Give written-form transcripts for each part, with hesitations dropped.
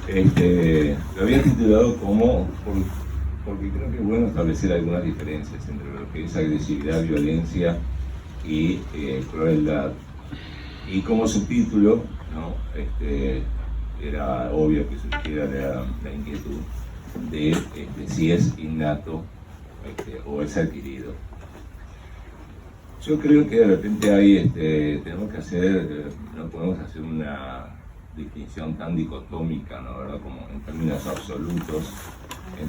Lo había titulado como, porque creo que es bueno establecer algunas diferencias entre lo que es agresividad, violencia y crueldad. Y como subtítulo, ¿no? Era obvio que surgiera la inquietud de si es innato o es adquirido. Yo creo que de repente ahí tenemos que hacer, no podemos hacer una distinción tan dicotómica, ¿no? ¿Verdad? Como en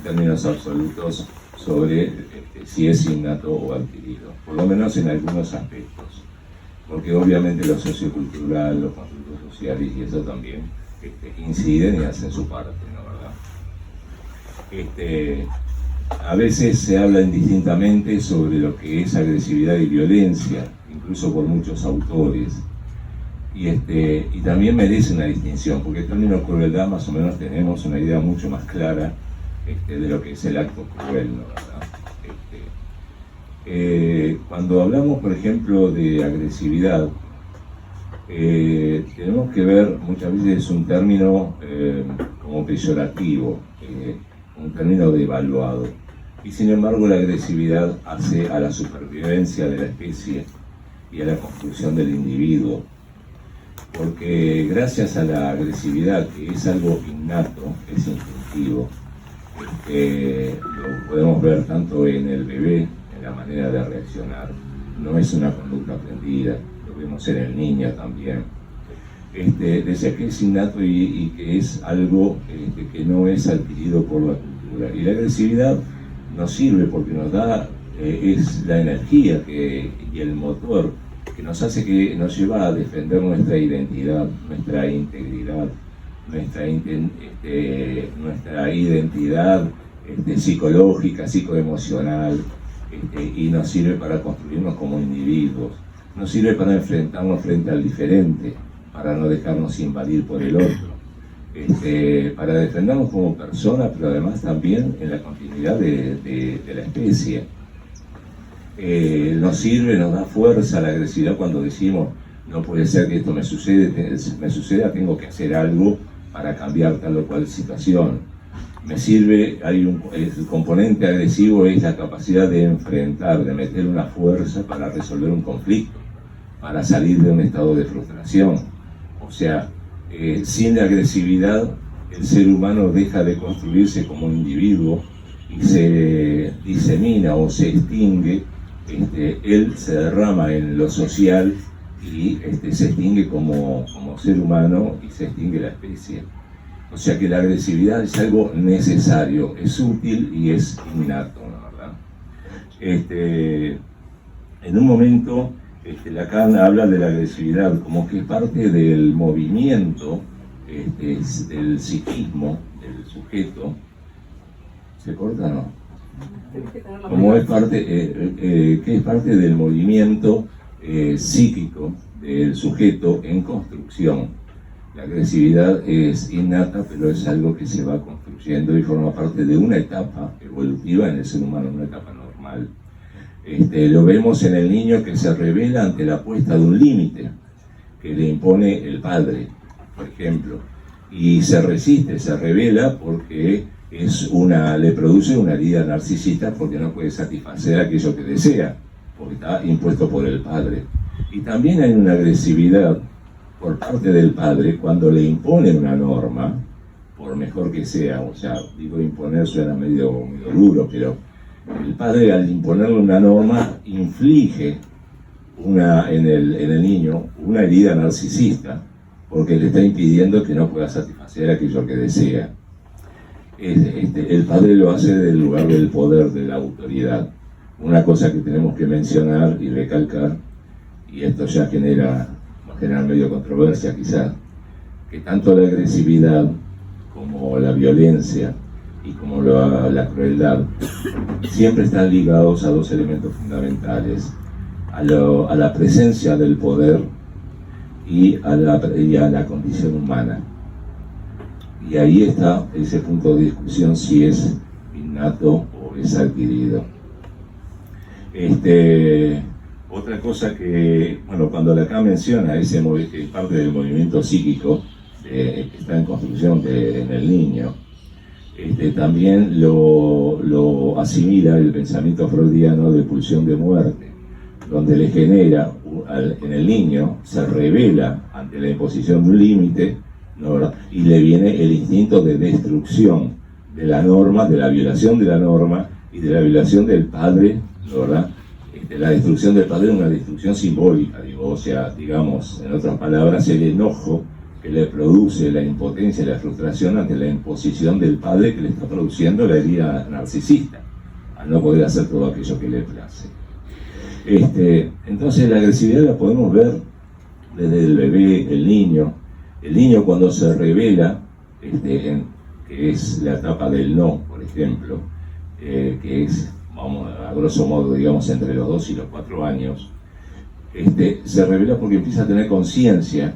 términos absolutos sobre si es innato o adquirido, por lo menos en algunos aspectos, porque obviamente lo sociocultural, los constructos sociales y eso también inciden y hacen su parte, ¿no? ¿Verdad? A veces se habla indistintamente sobre lo que es agresividad y violencia, incluso por muchos autores. Y también merece una distinción, porque el término crueldad más o menos tenemos una idea mucho más clara de lo que es el acto cruel, ¿no? ¿Verdad? Cuando hablamos, por ejemplo, de agresividad, tenemos que ver, muchas veces es un término como peyorativo, un término devaluado. Y sin embargo la agresividad hace a la supervivencia de la especie y a la construcción del individuo. Porque gracias a la agresividad, que es algo innato, es instintivo, lo podemos ver tanto en el bebé, en la manera de reaccionar, no es una conducta aprendida, lo vemos en el niño también. Decía que es innato y que es algo que no es adquirido por la cultura. Y la agresividad nos sirve porque nos da, es la energía y el motor que nos hace, que nos lleva a defender nuestra identidad, nuestra integridad, nuestra identidad psicológica, psicoemocional, y nos sirve para construirnos como individuos, nos sirve para enfrentarnos frente al diferente, para no dejarnos invadir por el otro, para defendernos como personas, pero además también en la continuidad de la especie. Nos sirve, nos da fuerza la agresividad cuando decimos: no puede ser que esto me suceda, tengo que hacer algo para cambiar tal o cual situación. Me sirve, el componente agresivo es la capacidad de enfrentar, de meter una fuerza para resolver un conflicto, para salir de un estado de frustración. O sea, sin la agresividad el ser humano deja de construirse como un individuo y se disemina o se extingue. Él se derrama en lo social y se extingue como ser humano y se extingue la especie. O sea que la agresividad es algo necesario, es útil y es innato, ¿no? ¿Verdad? En un momento Lacan habla de la agresividad como que es parte del movimiento del psiquismo del sujeto. ¿Se corta o no? Como es parte, que es parte del movimiento psíquico del sujeto en construcción. La agresividad es innata, pero es algo que se va construyendo y forma parte de una etapa evolutiva en el ser humano, una etapa normal. Lo vemos en el niño que se revela ante la puesta de un límite que le impone el padre, por ejemplo, y se resiste, se revela porque le produce una herida narcisista, porque no puede satisfacer aquello que desea, porque está impuesto por el padre. Y también hay una agresividad por parte del padre cuando le impone una norma, por mejor que sea. O sea, digo imponer suena medio duro, pero el padre, al imponerle una norma, inflige en el niño una herida narcisista, porque le está impidiendo que no pueda satisfacer aquello que desea. El padre lo hace del lugar del poder, de la autoridad. Una cosa que tenemos que mencionar y recalcar, y esto ya genera medio controversia quizás, que tanto la agresividad como la violencia y como la crueldad siempre están ligados a dos elementos fundamentales: a la presencia del poder y a la condición humana. Y ahí está ese punto de discusión, si es innato o es adquirido. Otra cosa que, bueno, cuando Lacan menciona ese parte del movimiento psíquico, que está en construcción en el niño, también lo asimila el pensamiento freudiano de pulsión de muerte, donde le genera en el niño, se revela ante la imposición de un límite, ¿no? Y le viene el instinto de destrucción de la norma, de la violación de la norma y de la violación del padre, ¿verdad? La destrucción del padre es una destrucción simbólica, o sea, digamos, en otras palabras, el enojo que le produce la impotencia y la frustración ante la imposición del padre que le está produciendo la herida narcisista, al no poder hacer todo aquello que le place. Entonces la agresividad la podemos ver desde el bebé, el niño cuando se revela, que es la etapa del no, por ejemplo, que es, vamos, a grosso modo, digamos, entre los 2 y los 4 años, se revela porque empieza a tener conciencia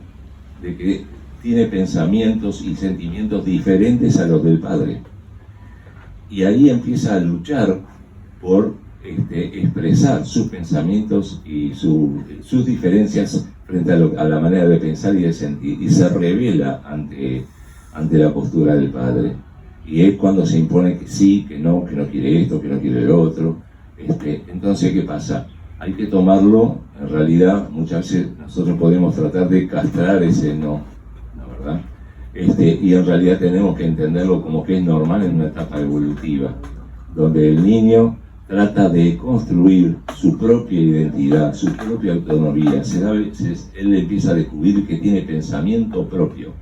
de que tiene pensamientos y sentimientos diferentes a los del padre. Y ahí empieza a luchar por expresar sus pensamientos y sus diferencias frente a la manera de pensar y de sentir, y se revela ante la postura del padre. Y es cuando se impone que sí, que no quiere esto, que no quiere lo otro. Entonces, ¿qué pasa? Hay que tomarlo, en realidad, muchas veces nosotros podemos tratar de castrar ese no, ¿la verdad? Y en realidad tenemos que entenderlo como que es normal en una etapa evolutiva, donde el niño trata de construir su propia identidad, su propia autonomía. Él empieza a descubrir que tiene pensamiento propio,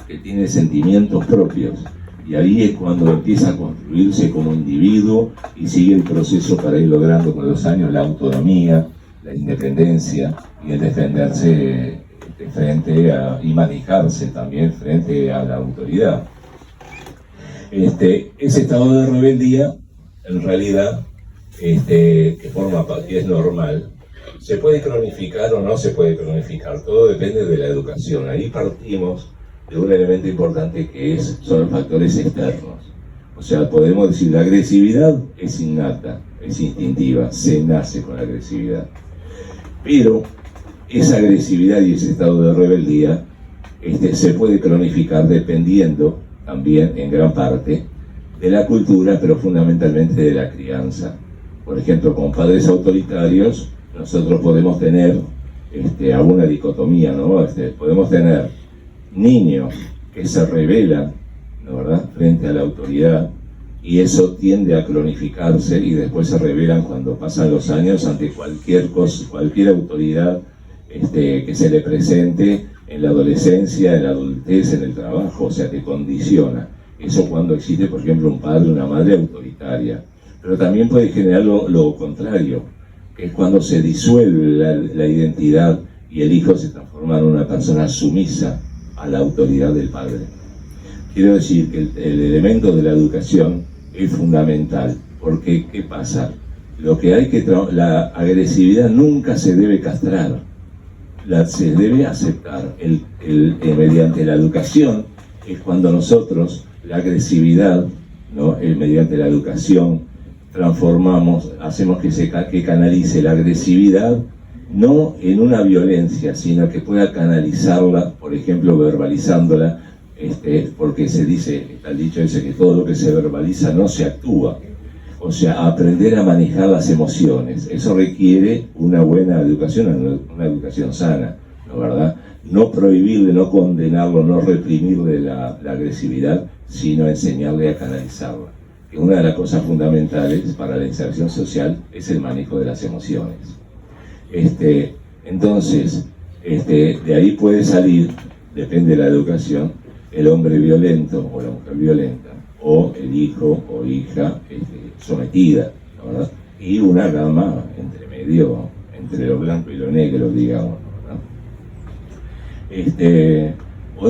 que tiene sentimientos propios. Y ahí es cuando empieza a construirse como individuo y sigue el proceso para ir logrando con los años la autonomía, la independencia y el defenderse y manejarse también frente a la autoridad. Ese estado de rebeldía, en realidad, que es normal, se puede cronificar o no se puede cronificar, todo depende de la educación. Ahí partimos de un elemento importante que son los factores externos. O sea, podemos decir, la agresividad es innata, es instintiva, se nace con la agresividad. Pero esa agresividad y ese estado de rebeldía se puede cronificar dependiendo también, en gran parte, de la cultura, pero fundamentalmente de la crianza. Por ejemplo, con padres autoritarios, nosotros podemos tener alguna dicotomía, ¿no? Podemos tener niños que se rebelan, ¿no, verdad?, frente a la autoridad, y eso tiende a cronificarse y después se rebelan cuando pasan los años ante cualquier cosa, cualquier autoridad que se le presente en la adolescencia, en la adultez, en el trabajo, o sea, te condiciona. Eso cuando existe, por ejemplo, un padre o una madre autoritaria. Pero también puede generar lo contrario, que es cuando se disuelve la identidad y el hijo se transforma en una persona sumisa a la autoridad del padre. Quiero decir que el elemento de la educación es fundamental, porque ¿qué pasa? La agresividad nunca se debe castrar, se debe aceptar. Mediante la educación es cuando nosotros la agresividad, ¿no? Mediante la educación hacemos que canalice la agresividad no en una violencia, sino que pueda canalizarla, por ejemplo, verbalizándola, porque está el dicho ese que todo lo que se verbaliza no se actúa. O sea, aprender a manejar las emociones. Eso requiere una buena educación, una educación sana, ¿no, verdad? No prohibirle, no condenarlo, no reprimirle la agresividad, sino enseñarle a canalizarla. Que una de las cosas fundamentales para la inserción social es el manejo de las emociones. Entonces, de ahí puede salir, depende de la educación, el hombre violento o la mujer violenta, o el hijo o hija sometida, ¿no, verdad? Y una gama entre medio, entre lo blanco y lo negro, digamos,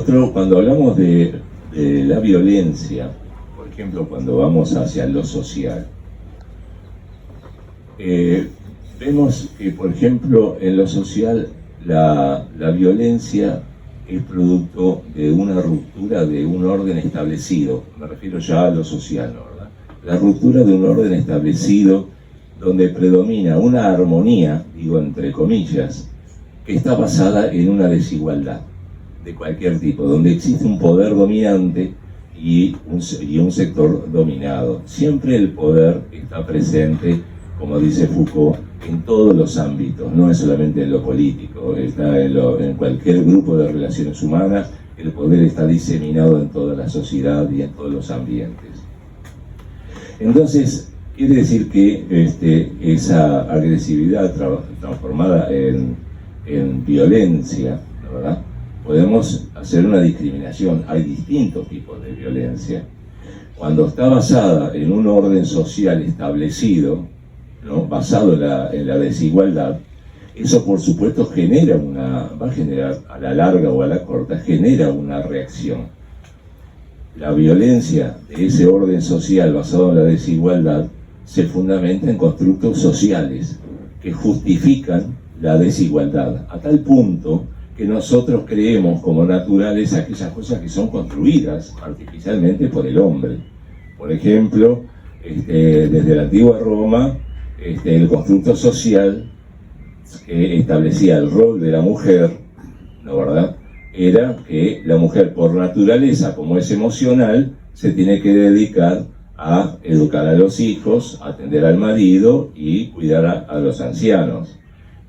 ¿no? Cuando hablamos de la violencia, por ejemplo, cuando vamos hacia lo social, vemos que, por ejemplo, en lo social la violencia es producto de una ruptura de un orden establecido. Me refiero ya a lo social, ¿no, verdad? La ruptura de un orden establecido donde predomina una armonía, digo entre comillas, que está basada en una desigualdad de cualquier tipo, donde existe un poder dominante y un sector dominado. Siempre el poder está presente, como dice Foucault, en todos los ámbitos, no es solamente en lo político, está en cualquier grupo de relaciones humanas. El poder está diseminado en toda la sociedad y en todos los ambientes. Entonces, quiere decir que esa agresividad transformada en violencia, ¿verdad? Podemos hacer una discriminación. Hay distintos tipos de violencia. Cuando está basada en un orden social establecido, ¿no? Basado en la desigualdad, eso por supuesto va a generar a la larga o a la corta, genera una reacción. La violencia de ese orden social basado en la desigualdad se fundamenta en constructos sociales que justifican la desigualdad, a tal punto que nosotros creemos como naturales aquellas cosas que son construidas artificialmente por el hombre. Por ejemplo, desde la antigua Roma, el constructo social que establecía el rol de la mujer, ¿no, verdad? Era que la mujer, por naturaleza, como es emocional, se tiene que dedicar a educar a los hijos, atender al marido y cuidar a los ancianos.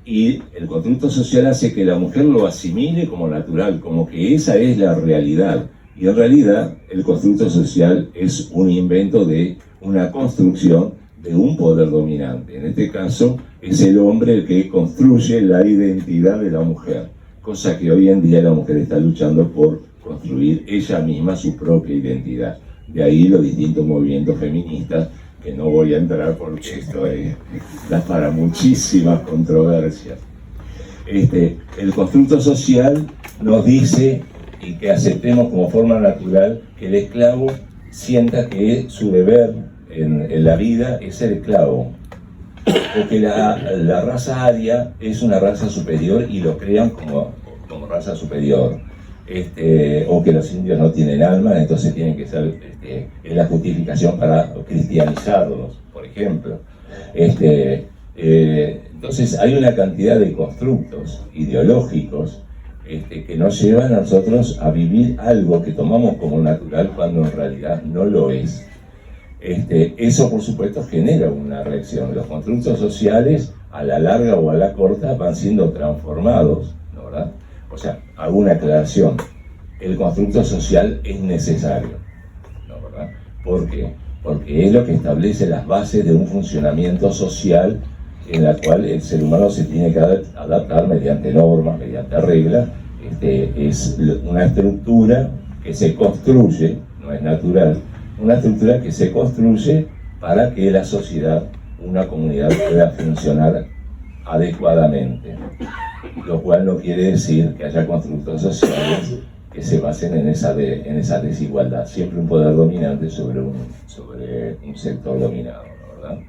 Y el constructo social hace que la mujer lo asimile como natural, como que esa es la realidad. Y en realidad el constructo social es un invento de una construcción de un poder dominante. En este caso es el hombre el que construye la identidad de la mujer, cosa que hoy en día la mujer está luchando por construir ella misma su propia identidad. De ahí los distintos movimientos feministas, que no voy a entrar porque esto da para muchísimas controversias. El constructo social nos dice, y que aceptemos como forma natural, que el esclavo sienta que su deber en la vida es ser esclavo, o que la raza aria es una raza superior y lo crean como raza superior, o que los indios no tienen alma, entonces tienen que ser, es la justificación para cristianizarlos, por ejemplo. Entonces hay una cantidad de constructos ideológicos que nos llevan a nosotros a vivir algo que tomamos como natural cuando en realidad no lo es. Eso por supuesto genera una reacción. Los constructos sociales a la larga o a la corta van siendo transformados, ¿no, verdad? O sea, hago una aclaración, el constructo social es necesario, ¿no, verdad? ¿Por qué? Porque es lo que establece las bases de un funcionamiento social en la cual el ser humano se tiene que adaptar mediante normas, mediante reglas. Es una estructura que se construye, no es natural, una estructura que se construye para que la sociedad, una comunidad, pueda funcionar adecuadamente, lo cual no quiere decir que haya constructos sociales que se basen en esa desigualdad, siempre un poder dominante sobre un sector dominado, ¿no, verdad?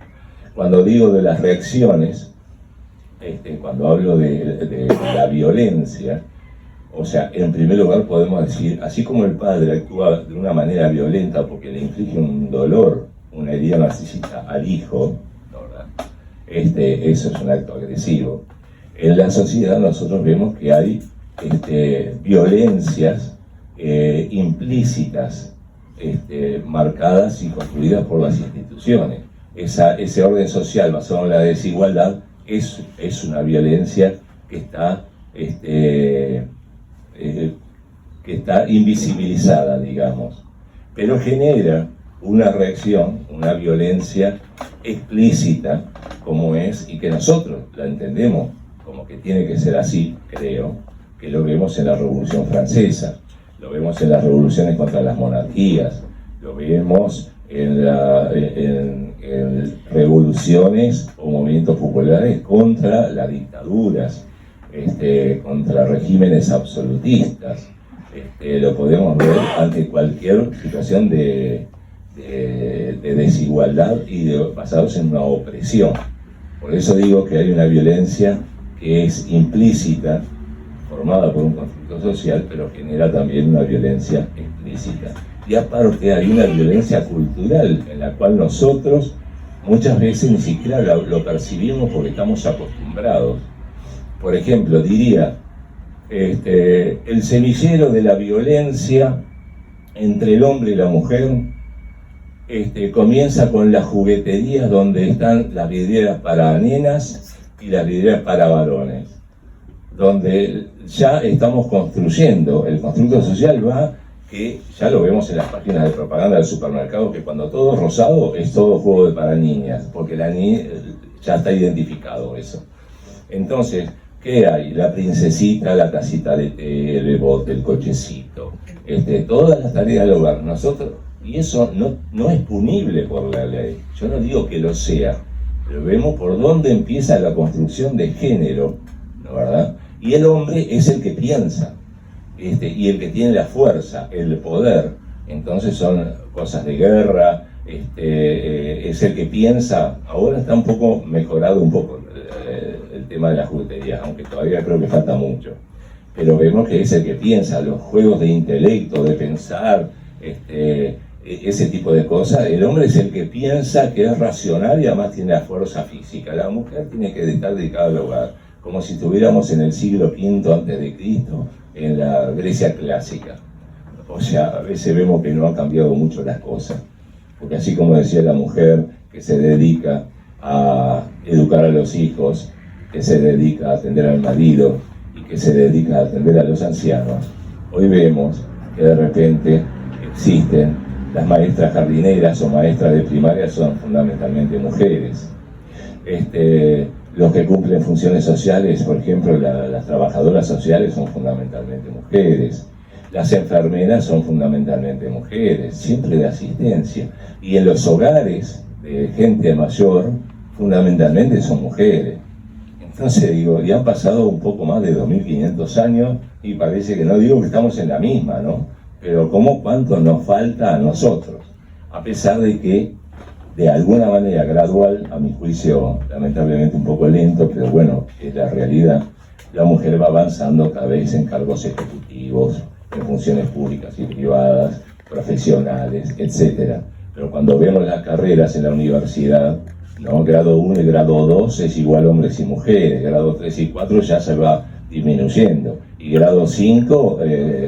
Cuando digo de las reacciones, cuando hablo de la violencia, o sea, en primer lugar podemos decir, así como el padre actúa de una manera violenta porque le inflige un dolor, una herida narcisista al hijo, ¿verdad? Eso es un acto agresivo. En la sociedad nosotros vemos que hay violencias implícitas, marcadas y construidas por las instituciones. Ese orden social basado en la desigualdad es una violencia que está invisibilizada, digamos, pero genera una reacción, una violencia explícita, como es, y que nosotros la entendemos como que tiene que ser así, creo, que lo vemos en la Revolución Francesa, lo vemos en las revoluciones contra las monarquías, lo vemos en revoluciones o movimientos populares contra las dictaduras, contra regímenes absolutistas. Lo podemos ver ante cualquier situación de desigualdad y basados en una opresión. Por eso digo que hay una violencia que es implícita, formada por un conflicto social, pero genera también una violencia explícita. Y aparte hay una violencia cultural en la cual nosotros muchas veces ni siquiera lo percibimos porque estamos acostumbrados. Por ejemplo, diría, El semillero de la violencia entre el hombre y la mujer comienza con las jugueterías donde están las vidrieras para nenas y las vidrieras para varones, donde ya estamos construyendo, el constructo social va, que ya lo vemos en las páginas de propaganda del supermercado, que cuando todo es rosado es todo juego para niñas, porque la niña ya está identificado eso. Entonces, ¿qué hay? La princesita, la tacita de té, el bote, el cochecito, todas las tareas del hogar. Nosotros, y eso no es punible por la ley, yo no digo que lo sea, pero vemos por dónde empieza la construcción de género, ¿no, verdad? Y el hombre es el que piensa, y el que tiene la fuerza, el poder. Entonces son cosas de guerra, es el que piensa. Ahora está un poco mejorado el tema de la juguetería, aunque todavía creo que falta mucho. Pero vemos que es el que piensa, los juegos de intelecto, de pensar, ese tipo de cosas. El hombre es el que piensa, que es racional y además tiene la fuerza física. La mujer tiene que estar dedicada al hogar, como si estuviéramos en el siglo V antes de Cristo, en la Grecia clásica. O sea, a veces vemos que no han cambiado mucho las cosas, porque así como decía la mujer que se dedica a educar a los hijos, que se dedica a atender al marido y que se dedica a atender a los ancianos, hoy vemos que de repente existen las maestras jardineras o maestras de primaria, son fundamentalmente mujeres. Los que cumplen funciones sociales, por ejemplo, las trabajadoras sociales son fundamentalmente mujeres. Las enfermeras son fundamentalmente mujeres, siempre de asistencia. Y en los hogares de gente mayor, fundamentalmente son mujeres. Entonces digo, ya han pasado un poco más de 2500 años y parece que no digo que estamos en la misma, ¿no? Pero ¿cuánto nos falta a nosotros? A pesar de que, de alguna manera gradual, a mi juicio lamentablemente un poco lento, pero bueno, es la realidad, la mujer va avanzando cada vez en cargos ejecutivos, en funciones públicas y privadas, profesionales, etc. Pero cuando vemos las carreras en la universidad, ¿no? Grado 1 y grado 2 es igual hombres y mujeres, grado 3 y 4 ya se va disminuyendo, y grado 5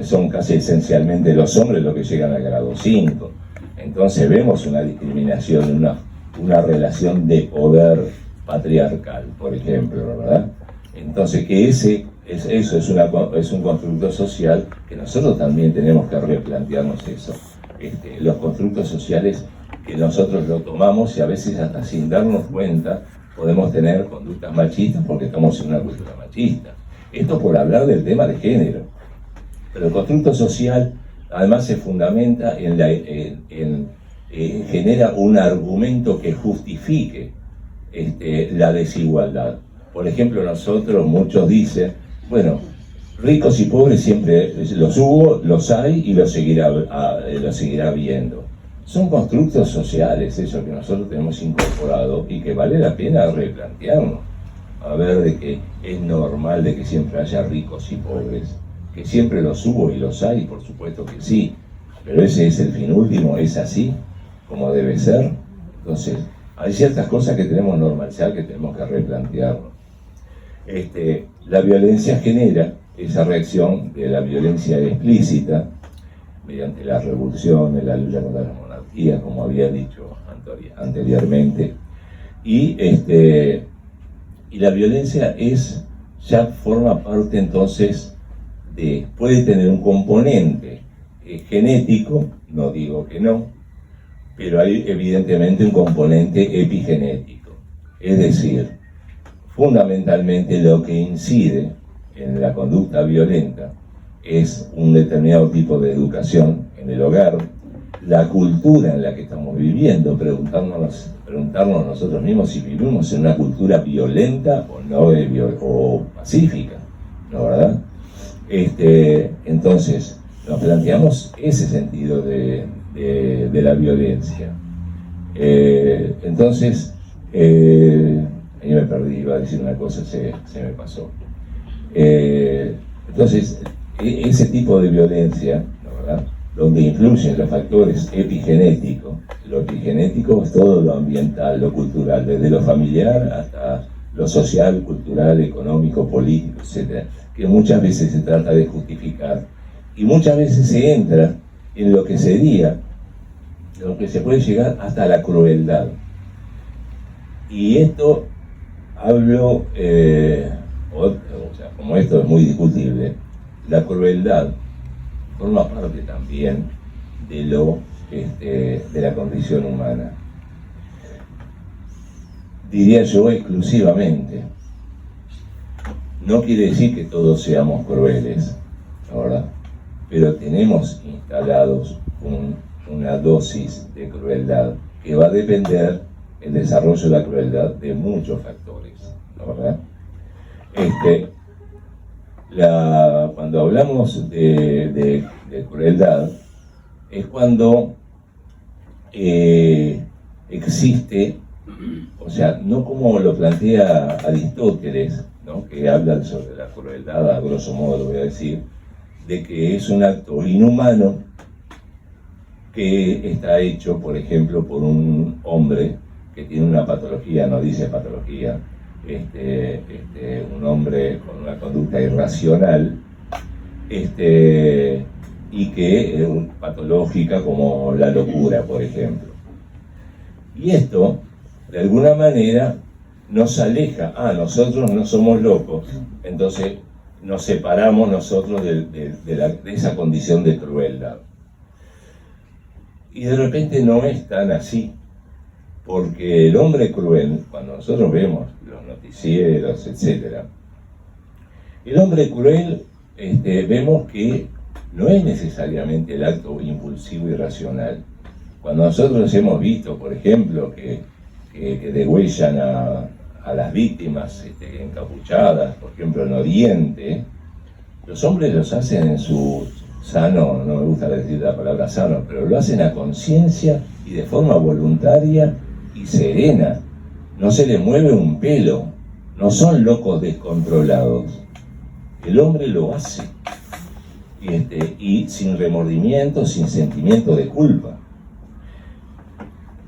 son casi esencialmente los hombres los que llegan al grado 5. Entonces vemos una discriminación, una relación de poder patriarcal, por ejemplo, ¿verdad? Entonces que eso es un constructo social que nosotros también tenemos que replantearnos eso. Los constructos sociales que nosotros lo tomamos y a veces hasta sin darnos cuenta podemos tener conductas machistas porque estamos en una cultura machista. Esto por hablar del tema de género. Pero el constructo social además se fundamenta genera un argumento que justifique la desigualdad. Por ejemplo, muchos dicen, bueno, ricos y pobres siempre los hubo, los hay y los seguirá habiendo. Son constructos sociales eso que nosotros tenemos incorporado y que vale la pena replantearnos. A ver, de que es normal de que siempre haya ricos y pobres, que siempre los hubo y los hay, por supuesto que sí, pero ese es el fin último, es así como debe ser. Entonces, hay ciertas cosas que tenemos que normalizar, que tenemos que replantearnos. La violencia genera esa reacción de la violencia explícita mediante la revolución, la lucha contra la monarquía, como había dicho anteriormente, y la violencia ya forma parte entonces puede tener un componente genético, no digo que no, pero hay evidentemente un componente epigenético, es decir, fundamentalmente lo que incide en la conducta violenta es un determinado tipo de educación en el hogar, la cultura en la que estamos viviendo, preguntarnos nosotros mismos si vivimos en una cultura violenta o no, o pacífica, ¿no, verdad? Entonces, nos planteamos ese sentido de la violencia. Entonces, ahí me perdí, iba a decir una cosa, se me pasó. Entonces, ese tipo de violencia, ¿no, verdad?, donde influyen los factores epigenéticos. Lo epigenético es todo lo ambiental, lo cultural, desde lo familiar hasta lo social, cultural, económico, político, etc. que muchas veces se trata de justificar. Y muchas veces se entra en lo que sería, lo que se puede llegar hasta la crueldad. Y esto hablo, como esto es muy discutible, la crueldad forma parte también de la condición humana. Diría yo exclusivamente. No quiere decir que todos seamos crueles, ¿verdad? Pero tenemos instalados una dosis de crueldad que va a depender el desarrollo de la crueldad de muchos factores, ¿verdad? Cuando hablamos de crueldad, es cuando existe, o sea, no como lo plantea Aristóteles, ¿no?, que habla sobre la crueldad, a grosso modo lo voy a decir, de que es un acto inhumano que está hecho, por ejemplo, por un hombre que tiene una patología, no dice patología, un hombre con una conducta irracional, y que es patológica como la locura, por ejemplo. Y esto, de alguna manera, nos aleja. Nosotros no somos locos, entonces nos separamos nosotros de esa condición de crueldad. Y de repente no es tan así, porque el hombre cruel, cuando nosotros vemos los noticieros, etc., el hombre cruel, vemos que no es necesariamente el acto impulsivo y racional. Cuando nosotros hemos visto, por ejemplo, que degüellan a las víctimas encapuchadas, por ejemplo en Oriente, los hombres los hacen en su sano, no me gusta decir la palabra sano, pero lo hacen a conciencia y de forma voluntaria y serena. No se les mueve un pelo, no son locos descontrolados. El hombre lo hace, y sin remordimiento, sin sentimiento de culpa.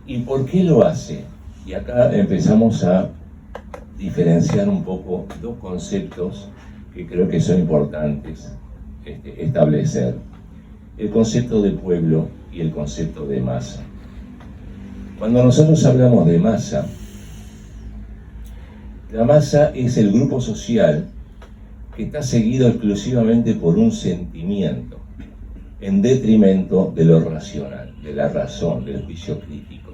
¿Y por qué lo hace? Y acá empezamos a diferenciar un poco dos conceptos que creo que son importantes establecer: el concepto de pueblo y el concepto de masa. Cuando nosotros hablamos de masa, la masa es el grupo social que está seguido exclusivamente por un sentimiento, en detrimento de lo racional, de la razón, del juicio crítico.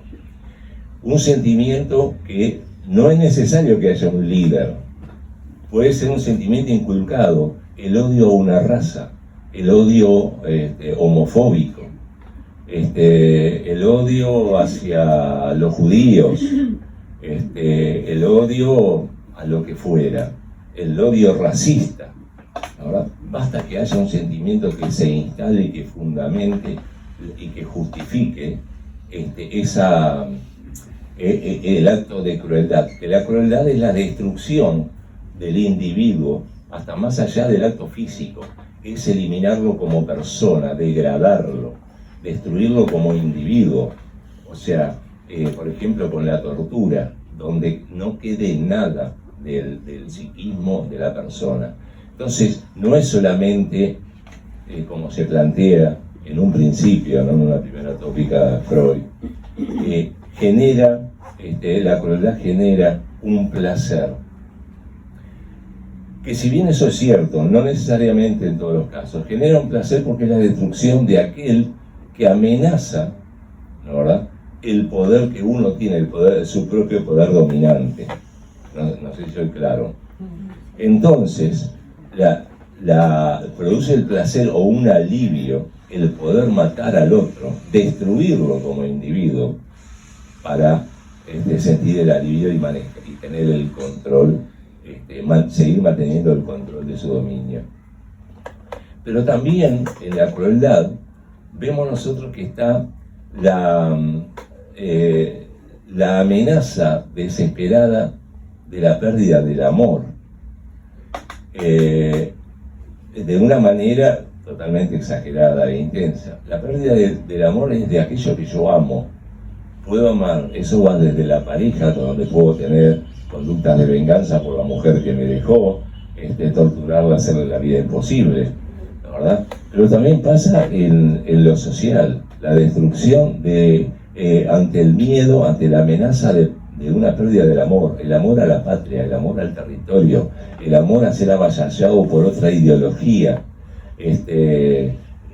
Un sentimiento que no es necesario que haya un líder, puede ser un sentimiento inculcado, el odio a una raza, el odio homofóbico, el odio hacia los judíos, el odio a lo que fuera, el odio racista. Ahora, basta que haya un sentimiento que se instale, que fundamente y que justifique el acto de crueldad, que la crueldad es la destrucción del individuo hasta más allá del acto físico, es eliminarlo como persona, degradarlo, destruirlo como individuo. O sea, por ejemplo, con la tortura, donde no quede nada del psiquismo de la persona. Entonces, no es solamente, como se plantea en un principio, ¿no?, en una primera tópica de Freud, genera, la crueldad genera un placer, que si bien eso es cierto, no necesariamente en todos los casos, genera un placer porque es la destrucción de aquel que amenaza, ¿no, verdad?, el poder que uno tiene, su propio poder dominante. No sé si soy claro. Entonces, produce el placer o un alivio el poder matar al otro, destruirlo como individuo, para sentir el alivio y tener el control, seguir manteniendo el control de su dominio. Pero también en la crueldad vemos nosotros que está la amenaza desesperada de la pérdida del amor, de una manera totalmente exagerada e intensa. La pérdida del amor es de aquello que yo amo. Puedo amar, eso va desde la pareja, donde puedo tener conductas de venganza por la mujer que me dejó, torturarla, hacerle la vida imposible, ¿no? ¿Verdad? Pero también pasa en lo social, la destrucción ante el miedo, ante la amenaza de una pérdida del amor, el amor a la patria, el amor al territorio, el amor a ser avasallado por otra ideología.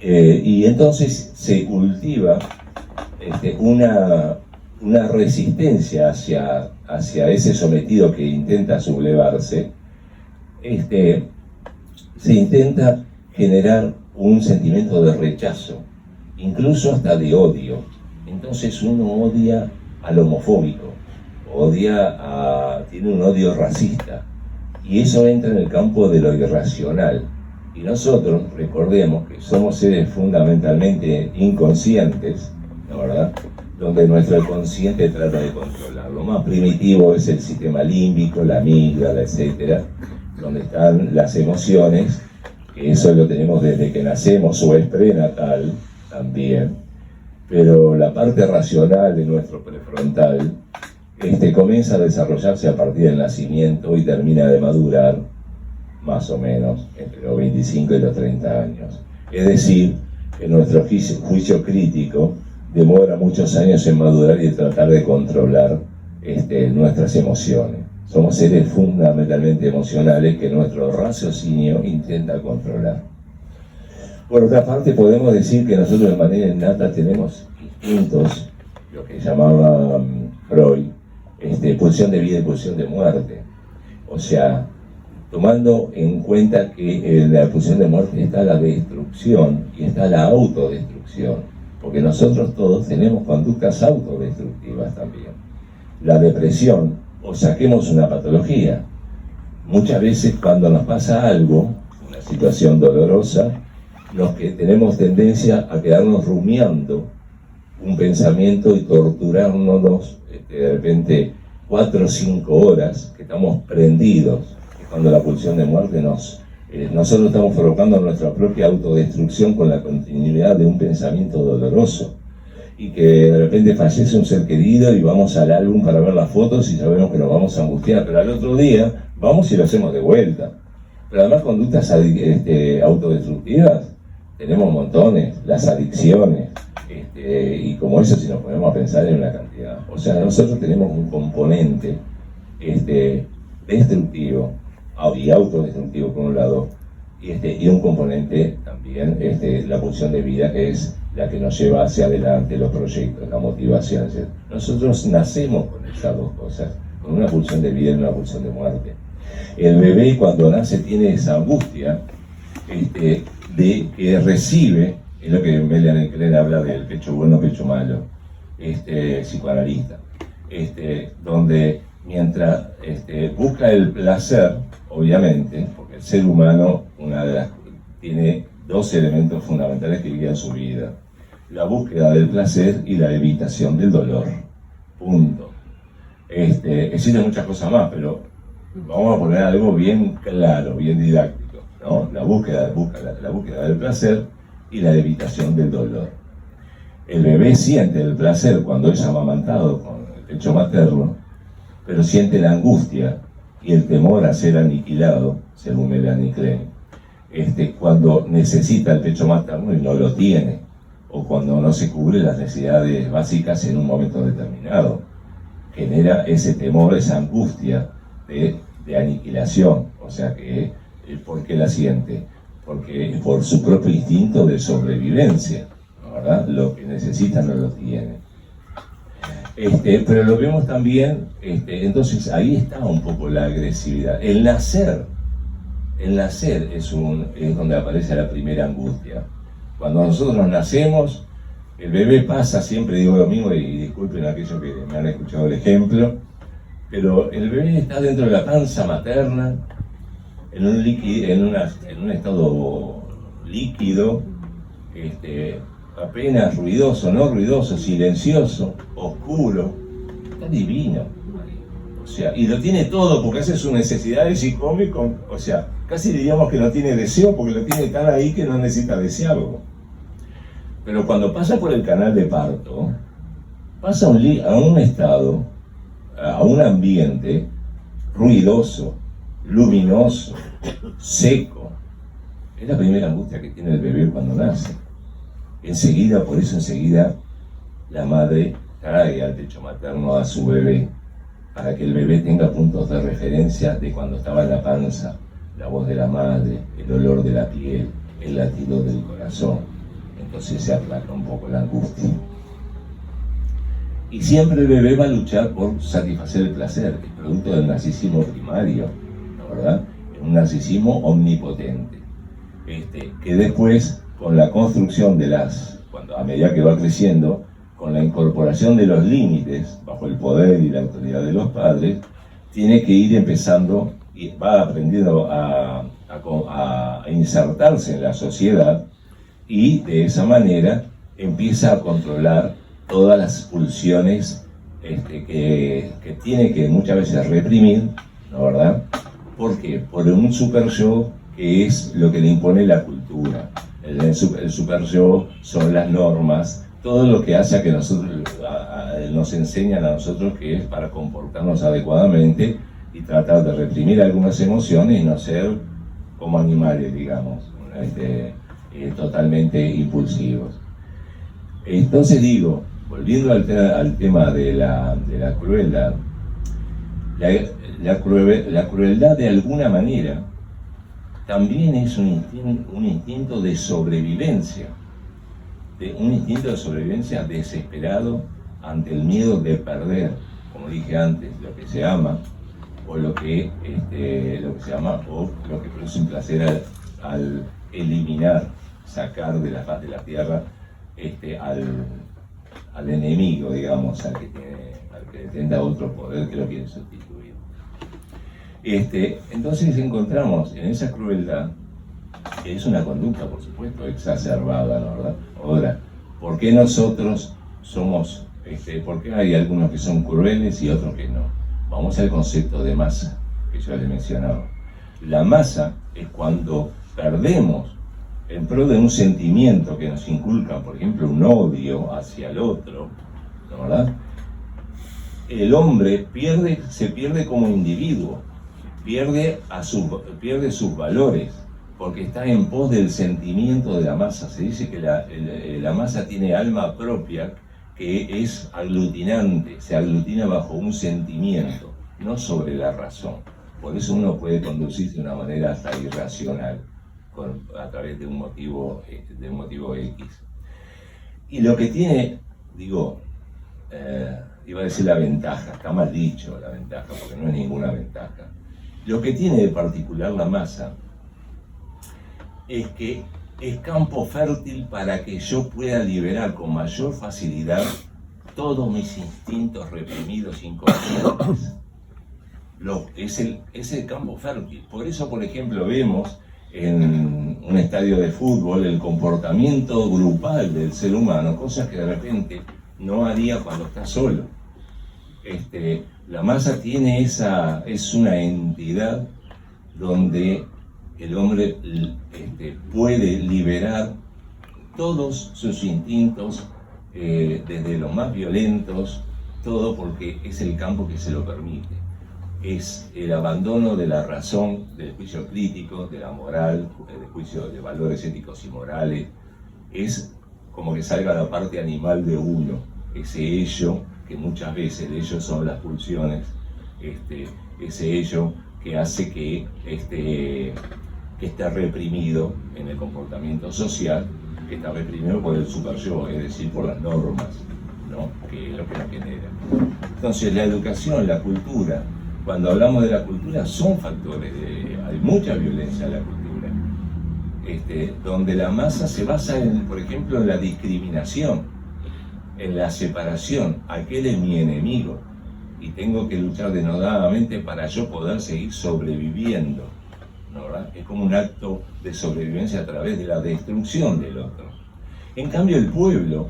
Y entonces se cultiva una resistencia hacia ese sometido que intenta sublevarse. Se intenta generar un sentimiento de rechazo, incluso hasta de odio. Entonces uno odia al homofóbico, tiene un odio racista, y eso entra en el campo de lo irracional. Y nosotros, recordemos que somos seres fundamentalmente inconscientes, ¿no, verdad? Donde nuestro consciente trata de controlar. Lo más primitivo es el sistema límbico, la amígdala, etcétera, donde están las emociones, que eso lo tenemos desde que nacemos o es prenatal también, pero la parte racional de nuestro prefrontal comienza a desarrollarse a partir del nacimiento y termina de madurar más o menos entre los 25 y los 30 años. Es decir, que nuestro juicio crítico demora muchos años en madurar y tratar de controlar nuestras emociones. Somos seres fundamentalmente emocionales que nuestro raciocinio intenta controlar. Por otra parte, podemos decir que nosotros de manera innata tenemos instintos, lo que llamaba Freud, pulsión de vida y pulsión de muerte. O sea, tomando en cuenta que en la pulsión de muerte está la destrucción y está la autodestrucción, porque nosotros todos tenemos conductas autodestructivas también. La depresión, o saquemos una patología. Muchas veces cuando nos pasa algo, una situación dolorosa, los que tenemos tendencia a quedarnos rumiando un pensamiento y torturarnos de repente 4 o 5 horas, que estamos prendidos, cuando la pulsión de muerte nosotros estamos provocando nuestra propia autodestrucción con la continuidad de un pensamiento doloroso. Y que de repente fallece un ser querido y vamos al álbum para ver las fotos y sabemos que nos vamos a angustiar, pero al otro día vamos y lo hacemos de vuelta. Pero además conductas autodestructivas tenemos montones, las adicciones, y como eso si nos ponemos a pensar en una cantidad. O sea, nosotros tenemos un componente destructivo y autodestructivo por un lado, y un componente también, la pulsión de vida, que es la que nos lleva hacia adelante los proyectos, la motivación. Nosotros nacemos con esas dos cosas, con una pulsión de vida y una pulsión de muerte. El bebé cuando nace tiene esa angustia de que recibe, es lo que Melanie Klein habla del pecho bueno, pecho malo, psicoanalista, donde mientras busca el placer, obviamente, porque el ser humano tiene 2 elementos fundamentales que guían su vida: la búsqueda del placer y la evitación del dolor. Punto. Existen muchas cosas más, pero vamos a poner algo bien claro, bien didáctico, ¿no? La búsqueda del placer y la evitación del dolor. El bebé siente el placer cuando es amamantado con el pecho materno, pero siente la angustia y el temor a ser aniquilado, según Melanie Klein, cuando necesita el pecho materno y no lo tiene, o cuando no se cubre las necesidades básicas en un momento determinado. Genera ese temor, esa angustia de aniquilación. O sea que, ¿por qué la siente? Porque por su propio instinto de sobrevivencia, ¿verdad? Lo que necesita no lo tiene. Pero lo vemos también, entonces ahí está un poco la agresividad. El nacer es donde aparece la primera angustia. Cuando nosotros nacemos, el bebé pasa, siempre digo lo mismo, y disculpen a aquellos que me han escuchado el ejemplo, pero el bebé está dentro de la panza materna, en un estado líquido, apenas ruidoso, no ruidoso, silencioso, oscuro, está divino. O sea, y lo tiene todo porque hace sus necesidades y come o sea, casi diríamos que no tiene deseo porque lo tiene tan ahí que no necesita desearlo. Pero cuando pasa por el canal de parto, pasa a un estado, a un ambiente ruidoso, luminoso, seco. Es la primera angustia que tiene el bebé cuando nace. Enseguida, por eso enseguida, la madre trae al pecho materno a su bebé, para que el bebé tenga puntos de referencia de cuando estaba en la panza, la voz de la madre, el olor de la piel, el latido del corazón. Entonces se aplaca un poco la angustia. Y siempre el bebé va a luchar por satisfacer el placer, que es producto del narcisismo primario, ¿no, verdad? Un narcisismo omnipotente, que después, con la construcción de a medida que va creciendo, con la incorporación de los límites, bajo el poder y la autoridad de los padres, tiene que ir empezando y va aprendiendo a insertarse en la sociedad, y de esa manera empieza a controlar todas las pulsiones que tiene que muchas veces reprimir, ¿no, verdad? ¿Por qué? Por un super yo, que es lo que le impone la cultura. El super yo son las normas, todo lo que hace a que nos enseñan a nosotros que es para comportarnos adecuadamente y tratar de reprimir algunas emociones y no ser como animales, digamos, totalmente impulsivos. Entonces digo, volviendo al tema de la crueldad, la crueldad de alguna manera también es un instinto de sobrevivencia, un instinto de sobrevivencia desesperado ante el miedo de perder, como dije antes, lo que se ama, o lo que se ama, o lo que produce un placer al eliminar, sacar de la faz de la tierra al enemigo, digamos, al que detenta otro poder que lo quiere sustituir. Entonces encontramos en esa crueldad, que es una conducta, por supuesto, exacerbada, ¿no, verdad? Ahora, ¿por qué nosotros somos, por qué hay algunos que son crueles y otros que no? Vamos al concepto de masa, que yo les mencionaba. La masa es cuando perdemos en pro de un sentimiento que nos inculca, por ejemplo, un odio hacia el otro, ¿no, verdad? El hombre se pierde como individuo, pierde sus valores, porque está en pos del sentimiento de la masa. Se dice que la masa tiene alma propia, que es aglutinante, se aglutina bajo un sentimiento, no sobre la razón. Por eso uno puede conducirse de una manera hasta irracional, a través de un motivo X. Y lo que tiene, digo, iba a decir la ventaja, está mal dicho la ventaja, porque no es ninguna ventaja. Lo que tiene de particular la masa es que es campo fértil para que yo pueda liberar con mayor facilidad todos mis instintos reprimidos inconscientes. Es el campo fértil. Por eso, por ejemplo, vemos en un estadio de fútbol el comportamiento grupal del ser humano, cosas que de repente no haría cuando está solo. La masa es una entidad donde el hombre puede liberar todos sus instintos, desde los más violentos, todo porque es el campo que se lo permite. Es el abandono de la razón, del juicio crítico, de la moral, del juicio de valores éticos y morales. Es como que salga la parte animal de uno, ese ello, que muchas veces el ello son las pulsiones, ese ello que hace que esté reprimido en el comportamiento social, que está reprimido por el super yo, es decir, por las normas, ¿no? Que es lo que nos genera. Entonces la educación, la cultura, cuando hablamos de la cultura, son factores hay mucha violencia en la cultura, donde la masa se basa, por ejemplo, en la discriminación, en la separación. Aquel es mi enemigo y tengo que luchar denodadamente para yo poder seguir sobreviviendo, ¿no, verdad? Es como un acto de sobrevivencia a través de la destrucción del otro. En cambio, el pueblo,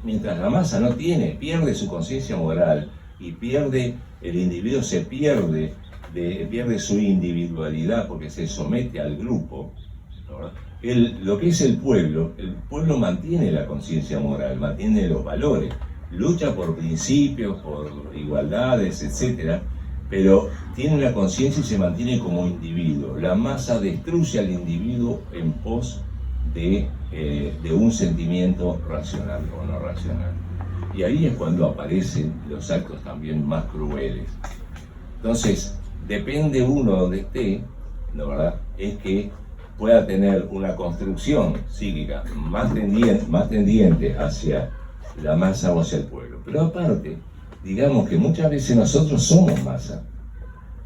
mientras la masa no pierde su conciencia moral y el individuo se pierde su individualidad porque se somete al grupo, ¿no? Lo que es el pueblo mantiene la conciencia moral, mantiene los valores, lucha por principios, por igualdades, etc. pero tiene una conciencia y se mantiene como individuo. La masa destruye al individuo en pos de un sentimiento racional o no racional. Y ahí es cuando aparecen los actos también más crueles. Entonces, depende uno donde esté, la verdad, es que pueda tener una construcción psíquica más tendiente hacia la masa o hacia el pueblo. Pero aparte, digamos que muchas veces nosotros somos masa.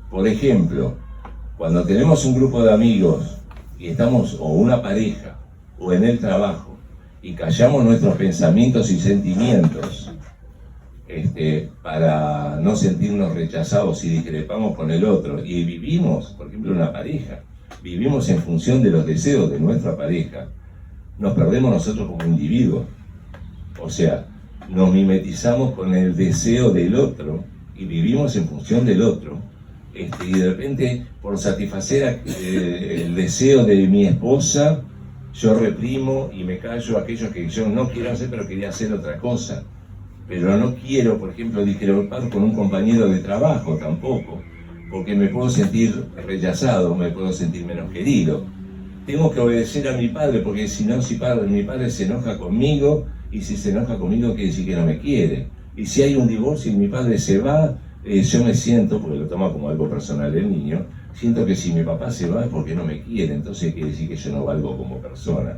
Por ejemplo, cuando tenemos un grupo de amigos y estamos, o una pareja, o en el trabajo, y callamos nuestros pensamientos y sentimientos para no sentirnos rechazados y discrepamos con el otro, y vivimos, por ejemplo, una pareja, vivimos en función de los deseos de nuestra pareja, nos perdemos nosotros como individuos. O sea, nos mimetizamos con el deseo del otro y vivimos en función del otro. Y de repente, por satisfacer el deseo de mi esposa, yo reprimo y me callo aquello que yo no quiero hacer, pero quería hacer otra cosa. Pero no quiero, por ejemplo, discrepar con un compañero de trabajo tampoco, porque me puedo sentir rechazado, me puedo sentir menos querido. Tengo que obedecer a mi padre, porque si no, mi padre se enoja conmigo, y si se enoja conmigo quiere decir que no me quiere. Y si hay un divorcio y mi padre se va, yo me siento, porque lo toma como algo personal el niño, siento que si mi papá se va es porque no me quiere, entonces quiere decir que yo no valgo como persona.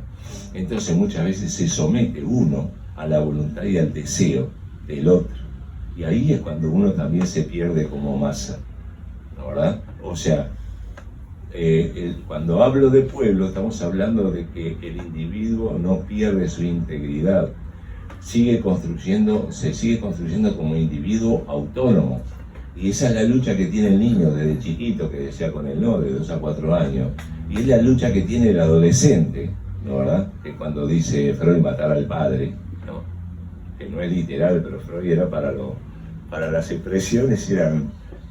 Entonces muchas veces se somete uno a la voluntad y al deseo del otro. Y ahí es cuando uno también se pierde como masa, ¿no, verdad? O sea, cuando hablo de pueblo estamos hablando de que el individuo no pierde su integridad, se sigue construyendo como individuo autónomo. Y esa es la lucha que tiene el niño desde chiquito, que decía con el no, de 2 a 4 años. Y es la lucha que tiene el adolescente, ¿no, verdad? Que cuando dice Freud matar al padre, ¿no? Que no es literal, pero Freud era para las expresiones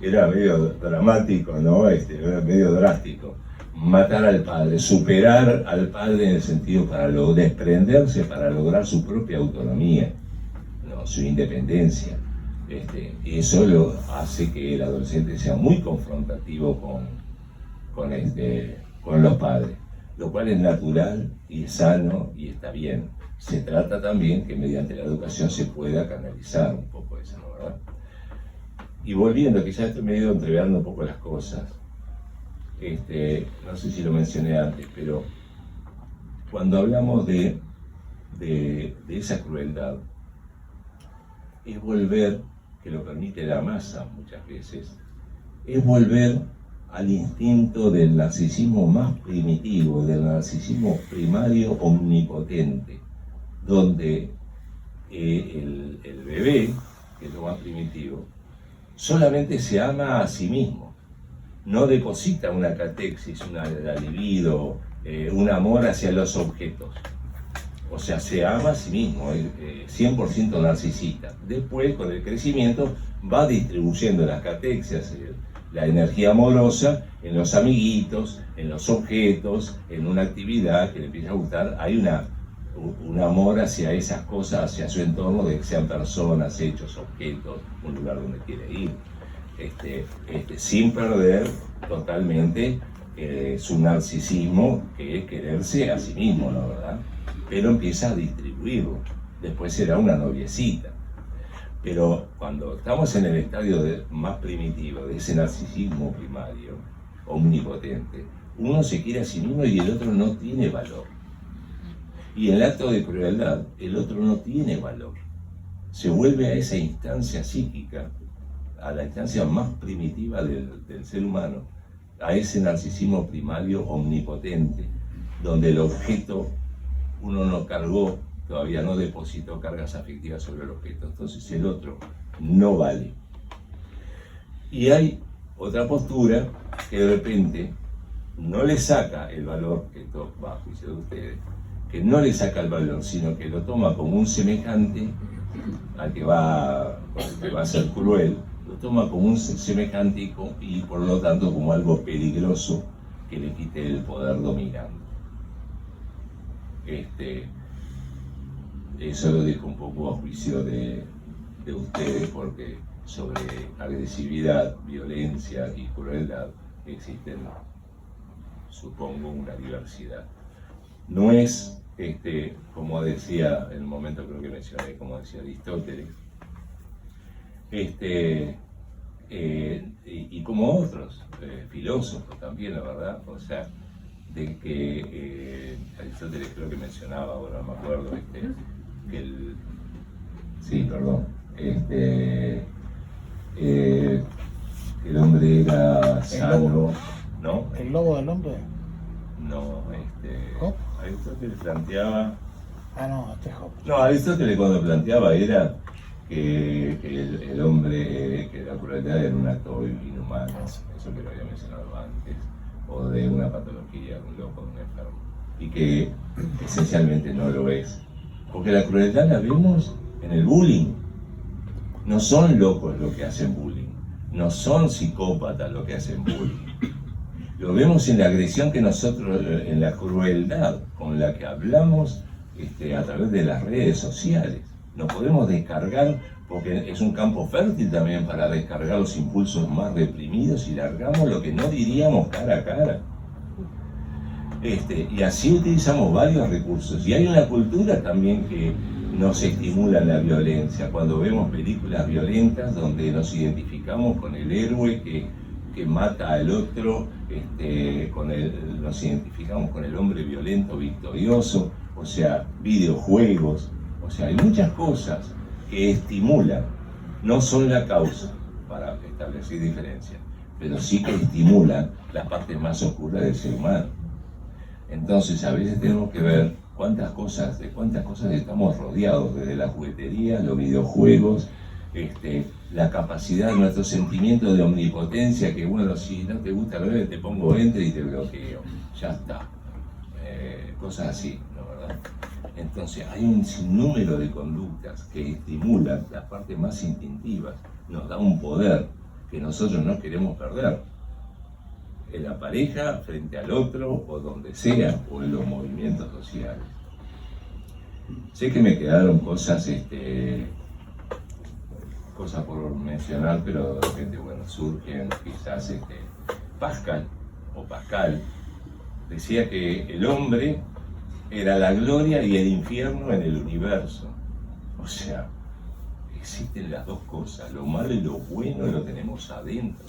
era medio dramático, ¿no? Era medio drástico. Matar al padre, superar al padre en el sentido para desprenderse, para lograr su propia autonomía, ¿no? Su independencia. Y eso lo hace que el adolescente sea muy confrontativo con los padres, lo cual es natural y es sano y está bien. Se trata también que mediante la educación se pueda canalizar un poco eso, ¿no, verdad? Y volviendo, quizás estoy medio entreverando un poco las cosas, no sé si lo mencioné antes, pero cuando hablamos de esa crueldad, es volver, que lo permite la masa muchas veces, es volver al instinto del narcisismo más primitivo, del narcisismo primario omnipotente, donde el bebé, que es lo más primitivo, solamente se ama a sí mismo, no deposita una catexis, la libido, un amor hacia los objetos. O sea, se ama a sí mismo, 100% narcisista. Después, con el crecimiento, va distribuyendo las catexias, la energía amorosa, en los amiguitos, en los objetos, en una actividad que le empieza a gustar. Hay un amor hacia esas cosas, hacia su entorno, de que sean personas, hechos, objetos, un lugar donde quiere ir. Sin perder totalmente su narcisismo, que es quererse a sí mismo, ¿no, verdad? Pero empieza a distribuirlo. Después será una noviecita. Pero cuando estamos en el estadio más primitivo de ese narcisismo primario, omnipotente, uno se quiere a sí mismo y el otro no tiene valor. Y en el acto de crueldad, el otro no tiene valor. Se vuelve a esa instancia psíquica, a la instancia más primitiva del ser humano, a ese narcisismo primario omnipotente, donde el objeto uno no cargó, todavía no depositó cargas afectivas sobre el objeto, entonces el otro no vale. Y hay otra postura que de repente no le saca el valor, que esto va a juicio de ustedes, que no le saca el valor, sino que lo toma como un semejante al que va a ser cruel, lo toma como un semejante y por lo tanto como algo peligroso que le quite el poder dominando. Eso lo dejo un poco a juicio de ustedes, porque sobre agresividad, violencia y crueldad, existen, supongo, una diversidad. No es, como decía en el momento creo que mencioné, como decía Aristóteles, y como otros filósofos también, la verdad, o sea, de que Aristóteles creo que mencionaba, ahora no me acuerdo, que el... Sí, perdón. El hombre era sano, ¿no? ¿El lobo del hombre? No, ¿Job? Aristóteles planteaba... Ah, no, Job. No, Aristóteles cuando planteaba era que el hombre, que la crueldad era un acto inhumano, eso que lo había mencionado antes, o de una patología, de un loco, de un enfermo, y que esencialmente no lo es. Porque la crueldad la vemos en el bullying. No son locos los que hacen bullying, no son psicópatas los que hacen bullying. Lo vemos en la agresión que nosotros, en la crueldad con la que hablamos a través de las redes sociales. Nos podemos descargar, porque es un campo fértil también para descargar los impulsos más reprimidos y largamos lo que no diríamos cara a cara. Y así utilizamos varios recursos. Y hay una cultura también que nos estimula la violencia. Cuando vemos películas violentas donde nos identificamos con el héroe que mata al otro, nos identificamos con el hombre violento victorioso, o sea, videojuegos, o sea, hay muchas cosas que estimulan, no son la causa para establecer diferencias, pero sí que estimulan las partes más oscuras del ser humano. Entonces a veces tenemos que ver de cuántas cosas estamos rodeados, desde la juguetería, los videojuegos, la capacidad, nuestro sentimiento de omnipotencia, que bueno, si no te gusta el bebé, te pongo enter y te bloqueo, ya está, cosas así, ¿no, verdad? Entonces hay un sinnúmero de conductas que estimulan las partes más instintivas, nos da un poder que nosotros no queremos perder, en la pareja, frente al otro, o donde sea, o en los movimientos sociales. Sé que me quedaron cosas por mencionar, pero de repente, bueno, surgen quizás Pascal decía que el hombre era la gloria y el infierno en el universo. O sea, existen las dos cosas, lo malo y lo bueno lo tenemos adentro.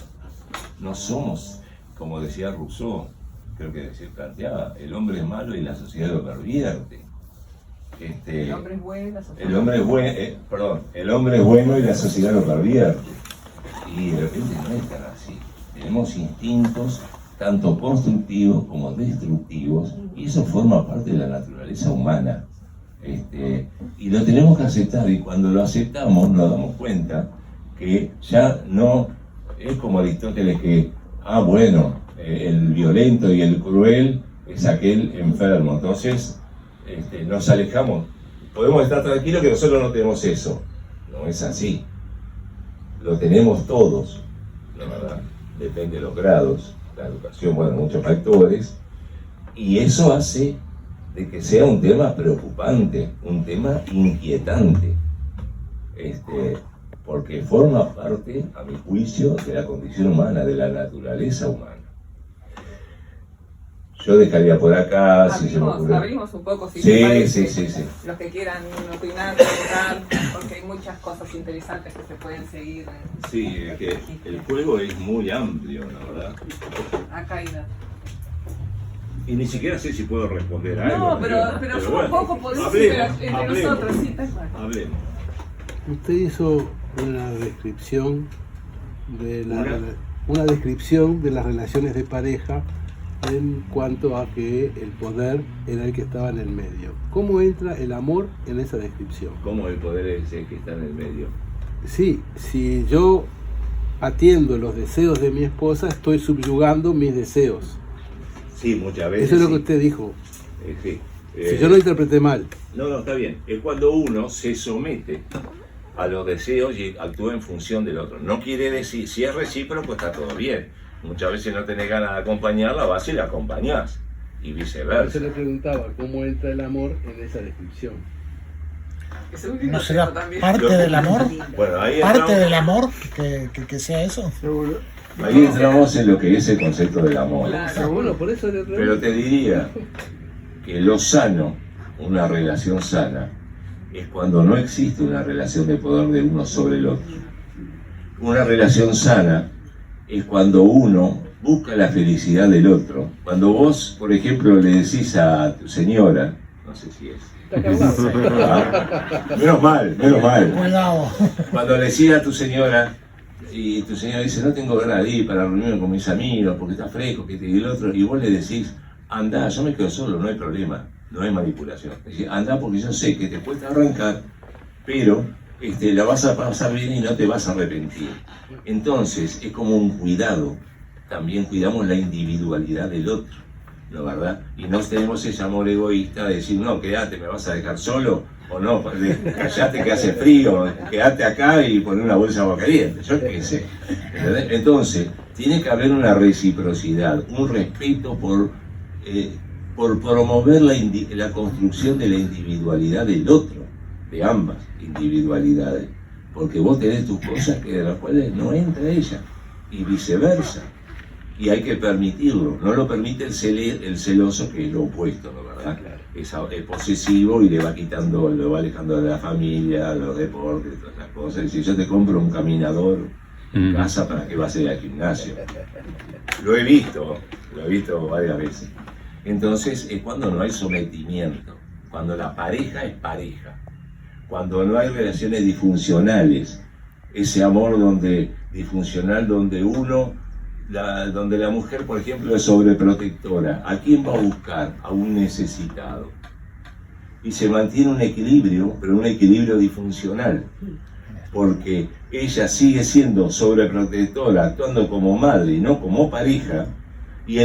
No somos, como decía Rousseau, creo que se planteaba, el hombre es malo y la sociedad lo pervierte. El hombre es bueno y la sociedad el hombre es bueno y la sociedad lo pervierte. Y de repente no es tan así. Tenemos instintos tanto constructivos como destructivos, y eso forma parte de la naturaleza humana. Y lo tenemos que aceptar, y cuando lo aceptamos nos damos cuenta que ya no es como Aristóteles que, bueno, el violento y el cruel es aquel enfermo. Entonces, nos alejamos. Podemos estar tranquilos que nosotros no tenemos eso. No es así. Lo tenemos todos, la verdad. Depende de los grados, la educación, bueno, muchos factores. Y eso hace de que sea un tema preocupante, un tema inquietante. Porque forma parte, a mi juicio, de la condición humana, de la naturaleza humana. Yo dejaría por acá, si se me ocurre. Abrimos un poco, si sí. Los que quieran opinar, preguntar, porque hay muchas cosas interesantes que se pueden seguir. Sí, es que el juego es muy amplio, la verdad. Acá Y ni siquiera sé si puedo responder a algo. No, pero yo bueno, un poco podemos hablemos, entre nosotros, sí, tal cual. Hablemos. Usted hizo una descripción una descripción de las relaciones de pareja en cuanto a que el poder era el que estaba en el medio. ¿Cómo entra el amor en esa descripción? ¿Cómo el poder es el que está en el medio? Sí, si yo atiendo los deseos de mi esposa, estoy subyugando mis deseos. Sí, muchas veces. Eso es lo que usted dijo. Sí. Si yo lo interpreté mal. No, está bien. Es cuando uno se somete a los deseos y actúa en función del otro. No quiere decir, si es recíproco está todo bien. Muchas veces no tenés ganas de acompañarla, vas y la acompañás. Y viceversa. Yo le preguntaba cómo entra el amor en esa descripción. Ese es un ¿No será lindo también. parte del amor? Bueno, ahí ¿Parte entramos, del amor que sea eso? Seguro, ahí entramos en lo que es el concepto del amor. Claro. seguro, por eso le Pero te diría que lo sano, una relación sana, es cuando no existe una relación de poder de uno sobre el otro. Una relación sana es cuando uno busca la felicidad del otro. Cuando vos, por ejemplo, le decís a tu señora, no sé si es, menos mal, Cuidado. cuando le decís a tu señora, y tu señora dice, no tengo ganas de ir para reunirme con mis amigos porque está fresco, que te y el otro, y vos le decís, anda, yo me quedo solo, no hay problema, no hay manipulación. Es decir, anda porque yo sé que te cuesta arrancar, pero la vas a pasar bien y no te vas a arrepentir. Entonces, es como un cuidado. También cuidamos la individualidad del otro, ¿no verdad? Y no tenemos ese amor egoísta de decir, no, quédate, me vas a dejar solo, o no, callate que hace frío, quédate acá y poné una bolsa de agua caliente, yo qué sé. ¿Entendés? Entonces, tiene que haber una reciprocidad, un respeto por promover la construcción de la individualidad del otro, de ambas individualidades, porque vos tenés tus cosas que de las cuales no entra ella, y viceversa. Y hay que permitirlo, no lo permite el celoso, que es lo opuesto, ¿no verdad? Es posesivo y le va alejando de la familia, los deportes, todas las cosas. Y si yo te compro un caminador en casa, ¿para qué vas a ir al gimnasio? Lo he visto varias veces. Entonces es cuando no hay sometimiento, cuando la pareja es pareja, cuando no hay relaciones disfuncionales, ese amor disfuncional donde donde la mujer, por ejemplo, es sobreprotectora. ¿A quién va a buscar? A un necesitado. Y se mantiene un equilibrio, pero un equilibrio disfuncional, porque ella sigue siendo sobreprotectora, actuando como madre y no como pareja, y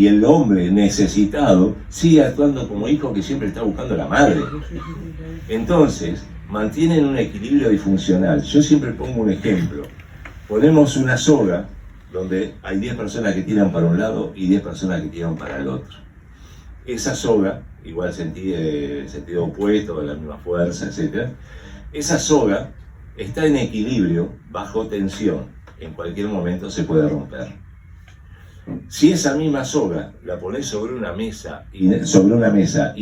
el hombre necesitado sigue actuando como hijo que siempre está buscando a la madre. Entonces, mantienen un equilibrio disfuncional. Yo siempre pongo un ejemplo. Ponemos una soga donde hay 10 personas que tiran para un lado y 10 personas que tiran para el otro. Esa soga, igual sentido opuesto, de la misma fuerza, etc. Esa soga está en equilibrio, bajo tensión. En cualquier momento se puede romper. Si esa misma soga la pones sobre una mesa y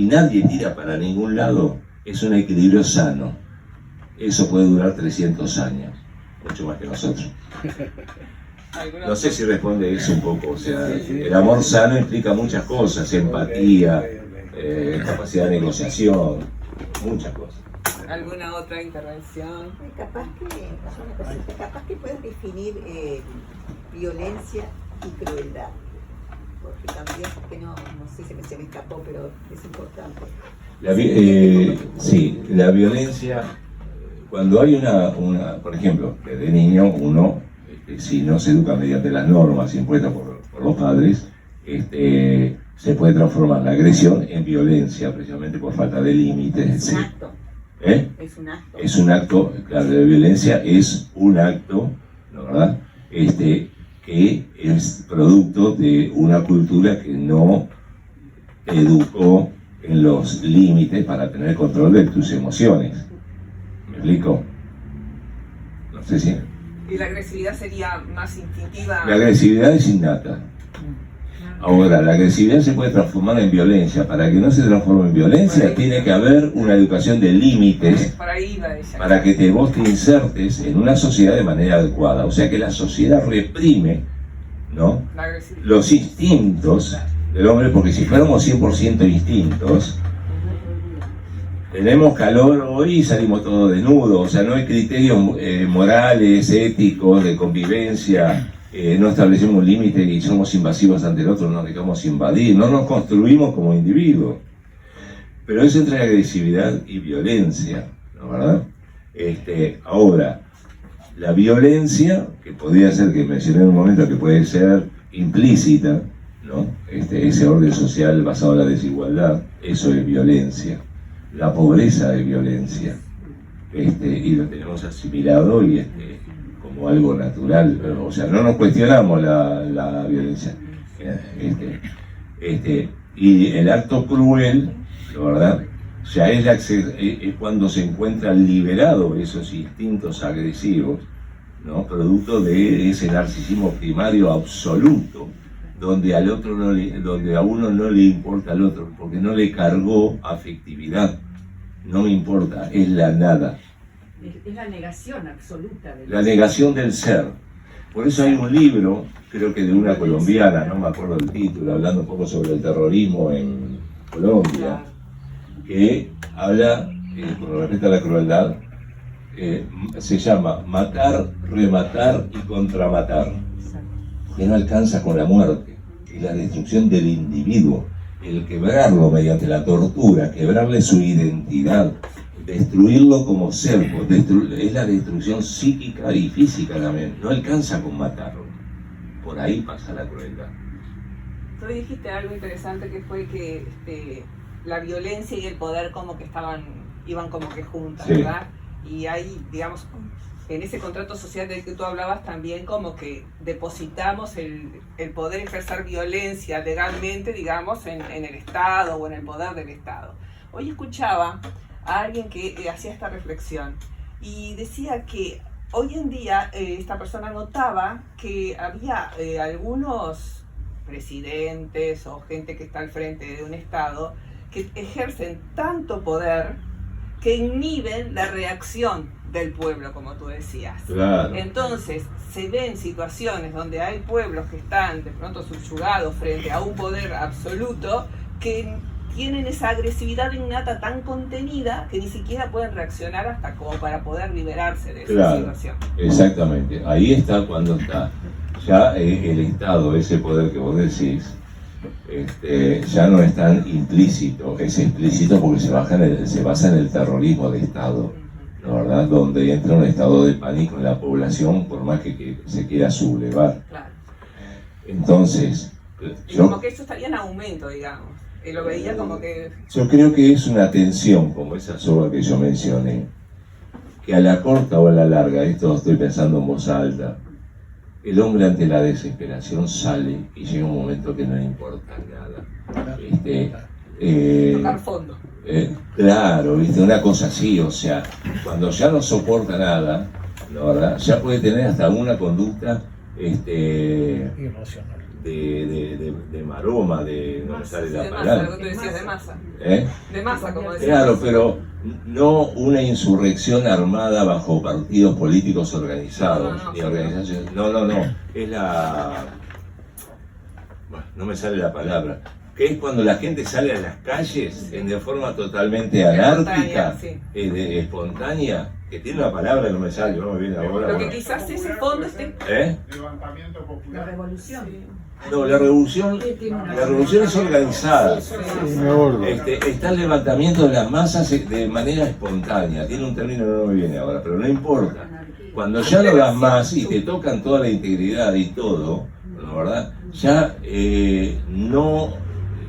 nadie tira para ningún lado, es un equilibrio sano. Eso puede durar 300 años, mucho más que nosotros. No sé si responde eso un poco. O sea, el amor sano implica muchas cosas: empatía, capacidad de negociación, muchas cosas. ¿Alguna otra intervención? Capaz que puedes definir violencia y crueldad, porque también, que no sé si se me escapó, pero es importante. Sí, la violencia, cuando hay por ejemplo, desde niño uno, si no se educa mediante las normas impuestas por los padres, se puede transformar la agresión en violencia, precisamente por falta de límites. Es un acto. Es un acto. Es un acto, claro, de violencia es un acto, ¿no verdad? Que es producto de una cultura que no te educó en los límites para tener control de tus emociones. ¿Me explico? No sé si... ¿Y la agresividad sería más instintiva? La agresividad es innata. Ahora, la agresividad se puede transformar en violencia. Para que no se transforme en violencia, tiene que haber una educación de límites para que vos te insertes en una sociedad de manera adecuada. O sea que la sociedad reprime, ¿no?, los instintos del hombre, porque si fuéramos 100% instintos, tenemos calor hoy y salimos todos desnudos. O sea, no hay criterios morales, éticos, de convivencia. No establecemos un límite y somos invasivos ante el otro, nos dejamos invadir, no nos construimos como individuos. Pero eso entre agresividad y violencia, ¿no verdad? Ahora, la violencia, que podría ser, que mencioné en un momento, que puede ser implícita, ¿no? Ese orden social basado en la desigualdad, eso es violencia. La pobreza es violencia. Y lo tenemos asimilado y como algo natural, pero, o sea, no nos cuestionamos la violencia. Y el acto cruel, la verdad, ya es cuando se encuentran liberados esos instintos agresivos, ¿no? Producto de ese narcisismo primario absoluto, donde donde a uno no le importa al otro, porque no le cargó afectividad. No me importa, es la nada. Es la negación absoluta de La negación del ser. Por eso hay un libro, creo que de una colombiana, no me acuerdo el título, hablando un poco sobre el terrorismo en Colombia, que habla, con respecto a la crueldad, se llama Matar, Rematar y Contramatar, que no alcanza con la muerte, es la destrucción del individuo, el quebrarlo mediante la tortura, quebrarle su identidad, destruirlo como ser, es la destrucción psíquica y física también, no alcanza con matarlo, por ahí pasa la crueldad. Tú dijiste algo interesante que fue que la violencia y el poder como que iban como que juntas, sí, ¿verdad? Y hay, digamos, en ese contrato social del que tú hablabas también como que depositamos el poder ejercer violencia legalmente, digamos, en el Estado o en el poder del Estado. Hoy escuchaba a alguien que hacía esta reflexión y decía que hoy en día esta persona notaba que había algunos presidentes o gente que está al frente de un Estado que ejercen tanto poder que inhiben la reacción del pueblo, como tú decías. Claro. Entonces, se ven situaciones donde hay pueblos que están de pronto subyugados frente a un poder absoluto que tienen esa agresividad innata tan contenida que ni siquiera pueden reaccionar hasta como para poder liberarse de esa Claro, situación. exactamente. Ahí está cuando está ya el Estado, ese poder que vos decís, ya no es tan implícito, es explícito porque se basa en el terrorismo de Estado, ¿no, verdad? Donde entra un estado de pánico en la población por más que se quiera sublevar. Claro. Entonces, Y como que eso estaría en aumento, digamos. Y lo veía como que... yo creo que es una tensión, como esa soga que yo mencioné, que a la corta o a la larga, esto estoy pensando en voz alta, el hombre ante la desesperación sale y llega un momento que no le importa nada. tocar fondo. Claro, ¿viste? Una cosa así, o sea, cuando ya no soporta nada, ¿no, verdad? Ya puede tener hasta una conducta Irracional. de maroma, no me sale la De masa, palabra. lo que tú decías, de masa. ¿Eh? De masa, como decías. Claro, pero no una insurrección armada bajo partidos políticos organizados, No. ni organizaciones. No, es la... Bueno, no me sale la palabra. Que es cuando la gente sale a las calles de forma totalmente anárquica, Espontánea, espontánea, que tiene una palabra, no me sale, no me viene ahora. Lo que Bueno. quizás ese fondo esté... Levantamiento La popular. revolución. No, la revolución es organizada. Está el levantamiento de las masas de manera espontánea. Tiene un término que no me viene ahora, pero no importa. Cuando ya no das más y te tocan toda la integridad y todo, ¿no, verdad? Ya no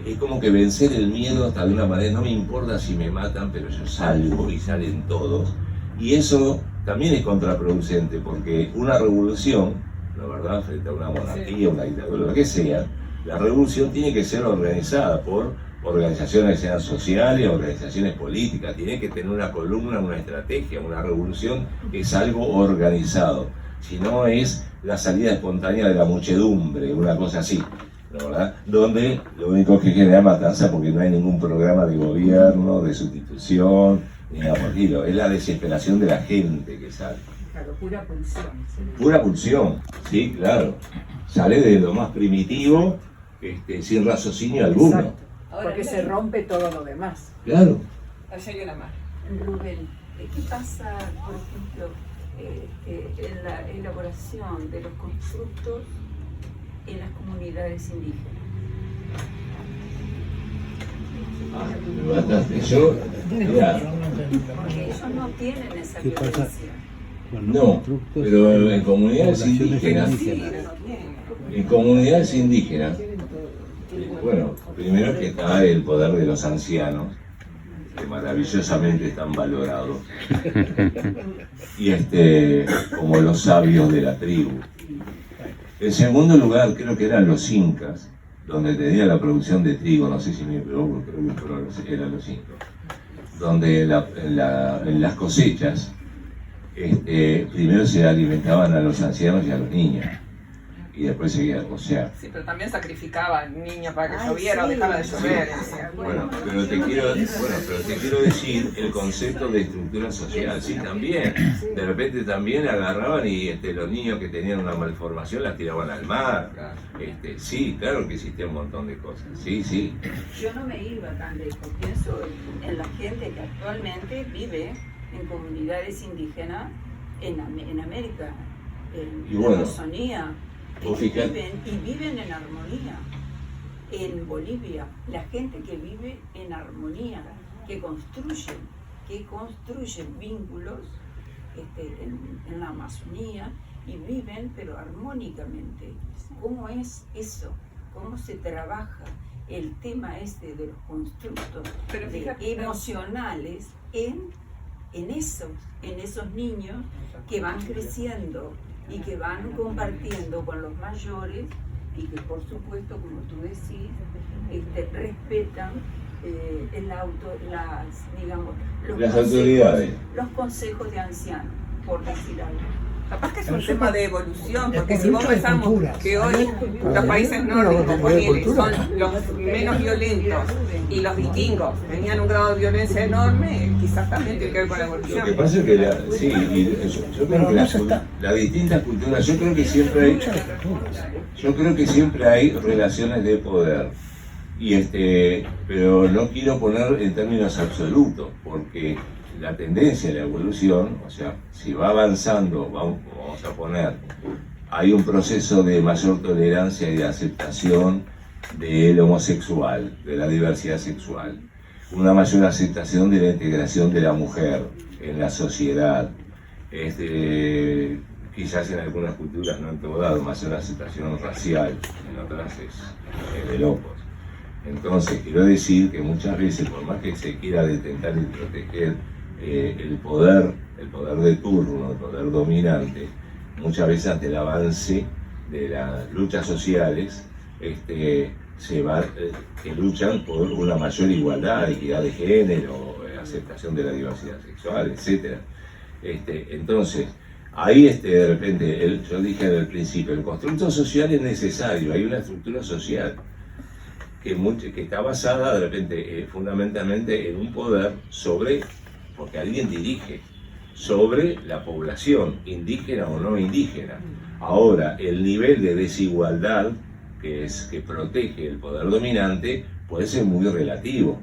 es como que vencer el miedo hasta de una manera. No me importa si me matan, pero yo salgo y salen todos. Y eso también es contraproducente, porque una revolución, la verdad, frente a una monarquía, una dictadura, lo que sea, la revolución tiene que ser organizada por organizaciones que sean sociales, organizaciones políticas, tiene que tener una columna, una estrategia. Una revolución es algo organizado, si no es la salida espontánea de la muchedumbre, una cosa así, ¿no, verdad? Donde lo único que genera matanza porque no hay ningún programa de gobierno, de sustitución, ni nada por el estilo. Es la desesperación de la gente que sale. Claro, pura pulsión. Pura pulsión, sí, claro. Sale de lo más primitivo, sin raciocinio alguno. Exacto. Porque se rompe todo lo demás. Claro. Allá hay una más. Rubén, ¿qué pasa, por ejemplo, en la elaboración de los constructos en las comunidades indígenas? Me mataste. Yo, mira, Porque ellos no tienen esa ¿Qué pasa? violencia. no, pero en comunidades indígenas, en comunidades indígenas, bueno, primero que está el poder de los ancianos, que maravillosamente están valorados, y como los sabios de la tribu. En segundo lugar, creo que eran los incas, donde tenía la producción de trigo, no sé si me equivoco, creo que eran los incas. donde en las cosechas primero se alimentaban a los ancianos y a los niños, y después seguía, o sea... Sí, pero también sacrificaban niños para que Ay, lloviera o sí. dejara de llover. Bueno, pero te quiero decir el concepto de estructura social, sí, también. De repente también agarraban y los niños que tenían una malformación las tiraban al mar. Sí, claro que existía un montón de cosas, sí. Yo no me iba tan lejos, pienso en la gente que actualmente vive en comunidades indígenas en América, Y en bueno, la Amazonía, vos y fijate. viven en armonía. En Bolivia, la gente que vive en armonía, que construyen vínculos en la Amazonía y viven pero armónicamente. ¿Cómo es eso? ¿Cómo se trabaja el tema de los constructos Pero fíjate, emocionales en esos niños que van creciendo y que van compartiendo con los mayores y que por supuesto, como tú decís, respetan Las autoridades. los consejos de ancianos, por decir algo. capaz que es Pero un eso tema por- de evolución, es porque por si vos lucha de pensamos culturas. que hoy los países nórdicos ponele, son los menos violentos y los vikingos tenían un grado de violencia enorme, quizás también tiene que ver con la Lo que evolución. pasa es que yo creo Pero que no se está- las distintas culturas, yo creo que siempre hay relaciones de poder. Pero no quiero poner en términos absolutos, porque la tendencia de la evolución, o sea, si va avanzando, vamos a poner, hay un proceso de mayor tolerancia y de aceptación del homosexual, de la diversidad sexual, una mayor aceptación de la integración de la mujer en la sociedad, quizás en algunas culturas, no en todas, mayor aceptación racial, en otras es de locos. Entonces, quiero decir que muchas veces, por más que se quiera detentar y proteger el poder de turno, el poder dominante, muchas veces ante el avance de las luchas sociales, que luchan por una mayor igualdad, equidad de género, aceptación de la diversidad sexual, etc. Entonces, ahí de repente, yo dije al principio, el constructo social es necesario, hay una estructura social que está basada de repente fundamentalmente en un poder porque alguien dirige, sobre la población, indígena o no indígena. Ahora, el nivel de desigualdad que protege el poder dominante puede ser muy relativo,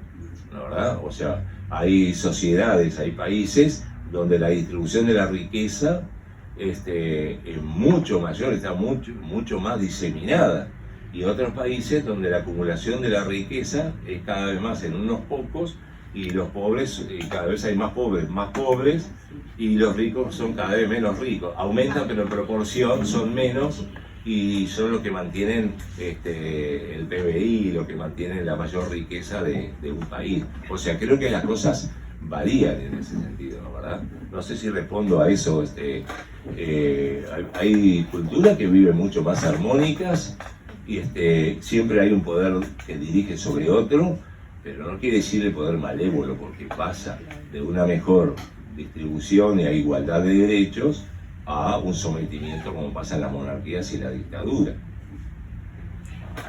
¿no, verdad? O sea, hay sociedades, hay países donde la distribución de la riqueza es mucho mayor, está mucho más diseminada. Y otros países donde la acumulación de la riqueza es cada vez más en unos pocos y los pobres, cada vez hay más pobres y los ricos son cada vez menos ricos. Aumentan pero en proporción son menos y son los que mantienen el PBI, lo que mantienen la mayor riqueza de un país. O sea, creo que las cosas varían en ese sentido, ¿no, verdad? No sé si respondo a eso. Hay culturas que viven mucho más armónicas y siempre hay un poder que dirige sobre otro, pero no quiere decir el poder malévolo, porque pasa de una mejor distribución y a igualdad de derechos a un sometimiento como pasa en las monarquías y la dictadura.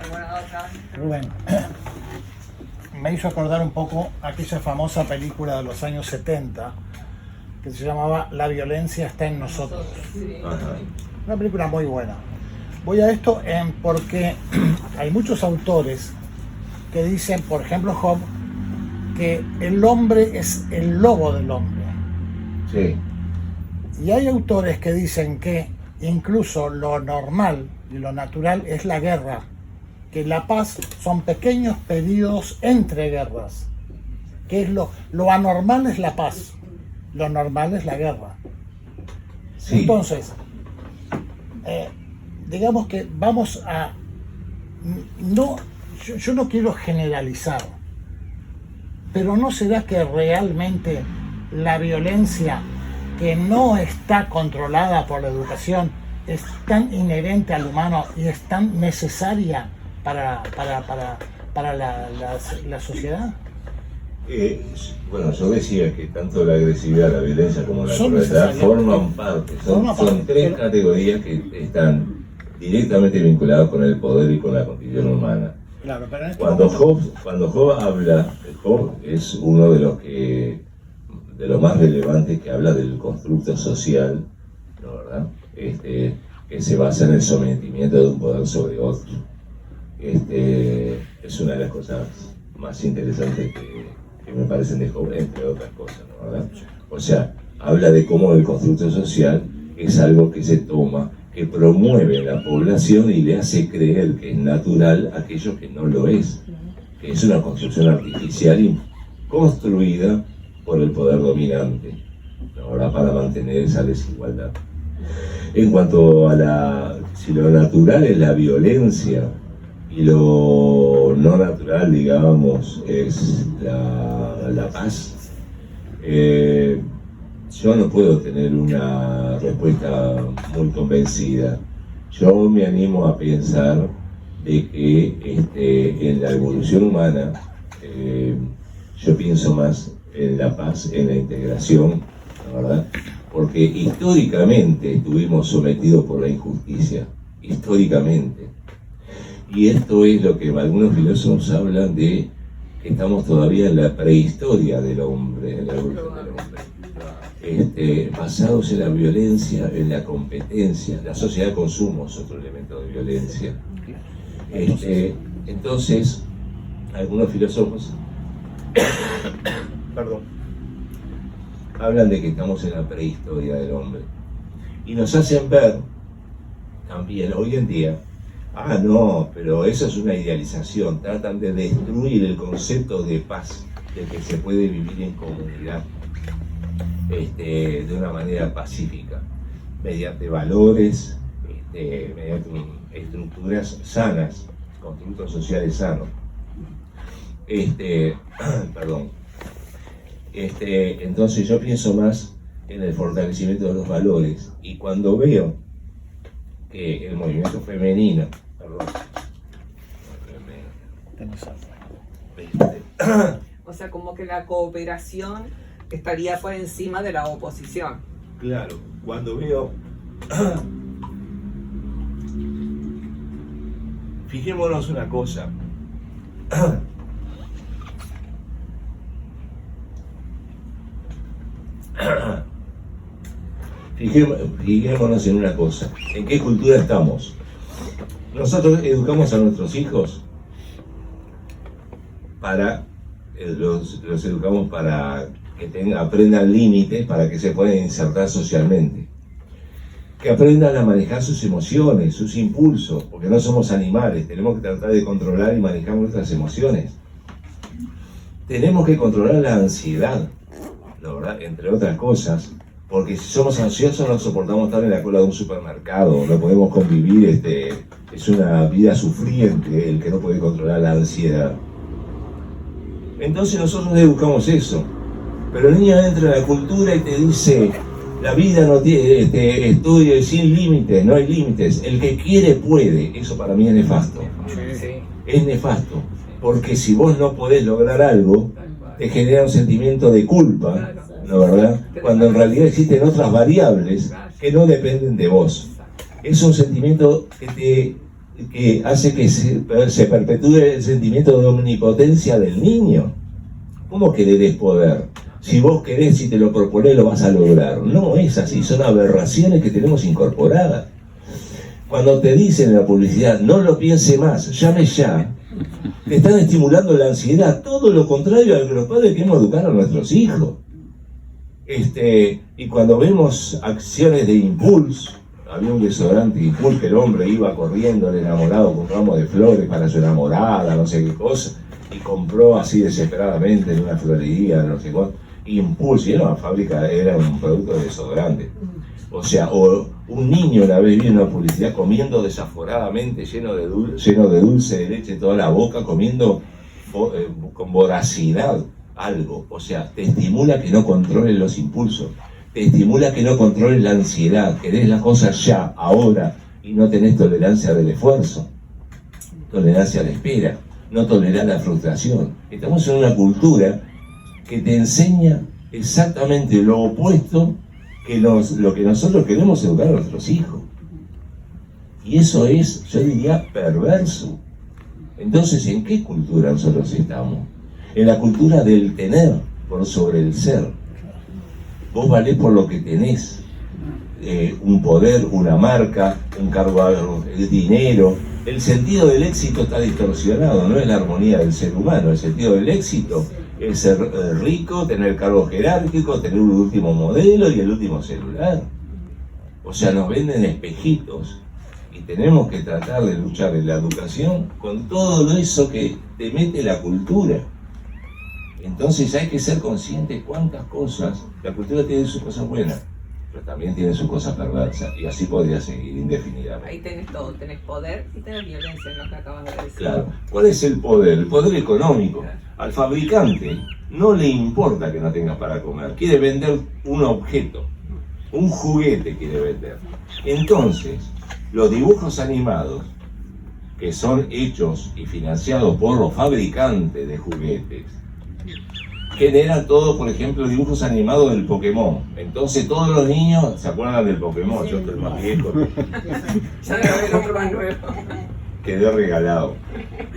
¿Alguna otra? Rubén, me hizo acordar un poco aquella famosa película de los años 70 que se llamaba La violencia está en nosotros. Ajá. Una película muy buena. Voy a esto porque hay muchos autores que dicen, por ejemplo Job, que el hombre es el lobo del hombre. Sí. Y hay autores que dicen que incluso lo normal y lo natural es la guerra, que la paz son pequeños periodos entre guerras, que es lo anormal es la paz, lo normal es la guerra. Sí. Entonces, digamos que vamos a... Yo no quiero generalizar, pero ¿no será que realmente la violencia que no está controlada por la educación es tan inherente al humano y es tan necesaria para la sociedad? Bueno, yo decía que tanto la agresividad, la violencia como la Son crueldad necesarias. forman parte, son tres categorías que están directamente vinculadas con el poder y con la condición humana. Claro, pero en este Cuando momento, Job habla, Job es uno de los más relevantes que habla del constructo social, ¿no, verdad? Que se basa en el sometimiento de un poder sobre otro. Es una de las cosas más interesantes que me parecen de Job, entre otras cosas, ¿no, verdad? O sea, habla de cómo el constructo social es algo que se toma, que promueve la población y le hace creer que es natural aquello que no lo es, que es una construcción artificial y construida por el poder dominante, ahora para mantener esa desigualdad. En cuanto a si lo natural es la violencia y lo no natural, digamos, es la paz, yo no puedo tener una respuesta muy convencida. Yo me animo a pensar de que en la evolución humana yo pienso más en la paz, en la integración, ¿la verdad? Porque históricamente estuvimos sometidos por la injusticia, históricamente. Y esto es lo que algunos filósofos hablan de que estamos todavía en la prehistoria del hombre, en la evolución del hombre. Basados en la violencia, en la competencia. La sociedad de consumo es otro elemento de violencia. Entonces, algunos filósofos hablan de que estamos en la prehistoria del hombre y nos hacen ver también hoy en día, no, pero eso es una idealización, tratan de destruir el concepto de paz, de que se puede vivir en comunidad de una manera pacífica, mediante valores, mediante estructuras sanas, constructos sociales sanos. Entonces yo pienso más en el fortalecimiento de los valores, y cuando veo que el movimiento femenino, O sea, como que la cooperación estaría por encima de la oposición. claro, cuando veo, fijémonos una cosa, fijémonos en una cosa, ¿en qué cultura estamos? Nosotros educamos a nuestros hijos los educamos para que aprendan límites, para que se puedan insertar socialmente, que aprendan a manejar sus emociones, sus impulsos, porque no somos animales, tenemos que tratar de controlar y manejar nuestras emociones. Tenemos que controlar la ansiedad, la verdad, entre otras cosas, porque si somos ansiosos no soportamos estar en la cola de un supermercado, no podemos convivir, es una vida sufriente el que no puede controlar la ansiedad. Entonces nosotros educamos eso, pero el niño entra en la cultura y te dice, la vida no tiene, estudio sin límites, no hay límites, el que quiere puede. Eso para mí es nefasto, es nefasto, porque si vos no podés lograr algo, te genera un sentimiento de culpa, ¿no, verdad? Cuando en realidad existen otras variables que no dependen de vos. Es un sentimiento que hace que se perpetúe el sentimiento de omnipotencia del niño. ¿Cómo que le des poder? Si vos querés y te lo proponés, lo vas a lograr. No es así, son aberraciones que tenemos incorporadas. Cuando te dicen en la publicidad, no lo piense más, llame ya, te están estimulando la ansiedad, todo lo contrario a lo que los padres queremos educar a nuestros hijos. Y cuando vemos acciones de impulso, había un desodorante Impulse que el hombre iba corriendo, el enamorado, con un ramo de flores para su enamorada, no sé qué cosa, y compró así desesperadamente en una florería, no sé cuánto, Impulse, y era una fábrica, era un producto de desodorante. O sea, o un niño una vez vio una publicidad comiendo desaforadamente, lleno de dulce de leche toda la boca, comiendo con voracidad algo. O sea, te estimula que no controles los impulsos, te estimula que no controles la ansiedad, querés las cosas ya, ahora, y no tenés tolerancia del esfuerzo, tolerancia a la espera, no tolerás la frustración. Estamos en una cultura que te enseña exactamente lo opuesto que lo que nosotros queremos educar a nuestros hijos. Y eso es, yo diría, perverso. Entonces, ¿en qué cultura nosotros estamos? En la cultura del tener por sobre el ser. Vos valés por lo que tenés. Un poder, una marca, un cargo, el dinero. El sentido del éxito está distorsionado, no es la armonía del ser humano. El sentido del éxito es ser rico, tener cargo jerárquico, tener un último modelo y el último celular. O sea, nos venden espejitos y tenemos que tratar de luchar en la educación con todo eso que te mete la cultura. Entonces hay que ser consciente cuántas cosas, la cultura tiene sus cosas buenas, pero también tiene sus cosas perversas, y así podría seguir indefinidamente. Ahí tenés todo, tenés poder y tenés violencia en lo que acabas de decir. Claro. ¿Cuál es el poder? El poder económico. Al fabricante no le importa que no tengas para comer, quiere vender un objeto, un juguete quiere vender. Entonces, los dibujos animados, que son hechos y financiados por los fabricantes de juguetes, generan todo, por ejemplo, dibujos animados del Pokémon. Entonces todos los niños se acuerdan del Pokémon. Yo estoy más viejo. Ya debe haber otro más nuevo. Quedé regalado.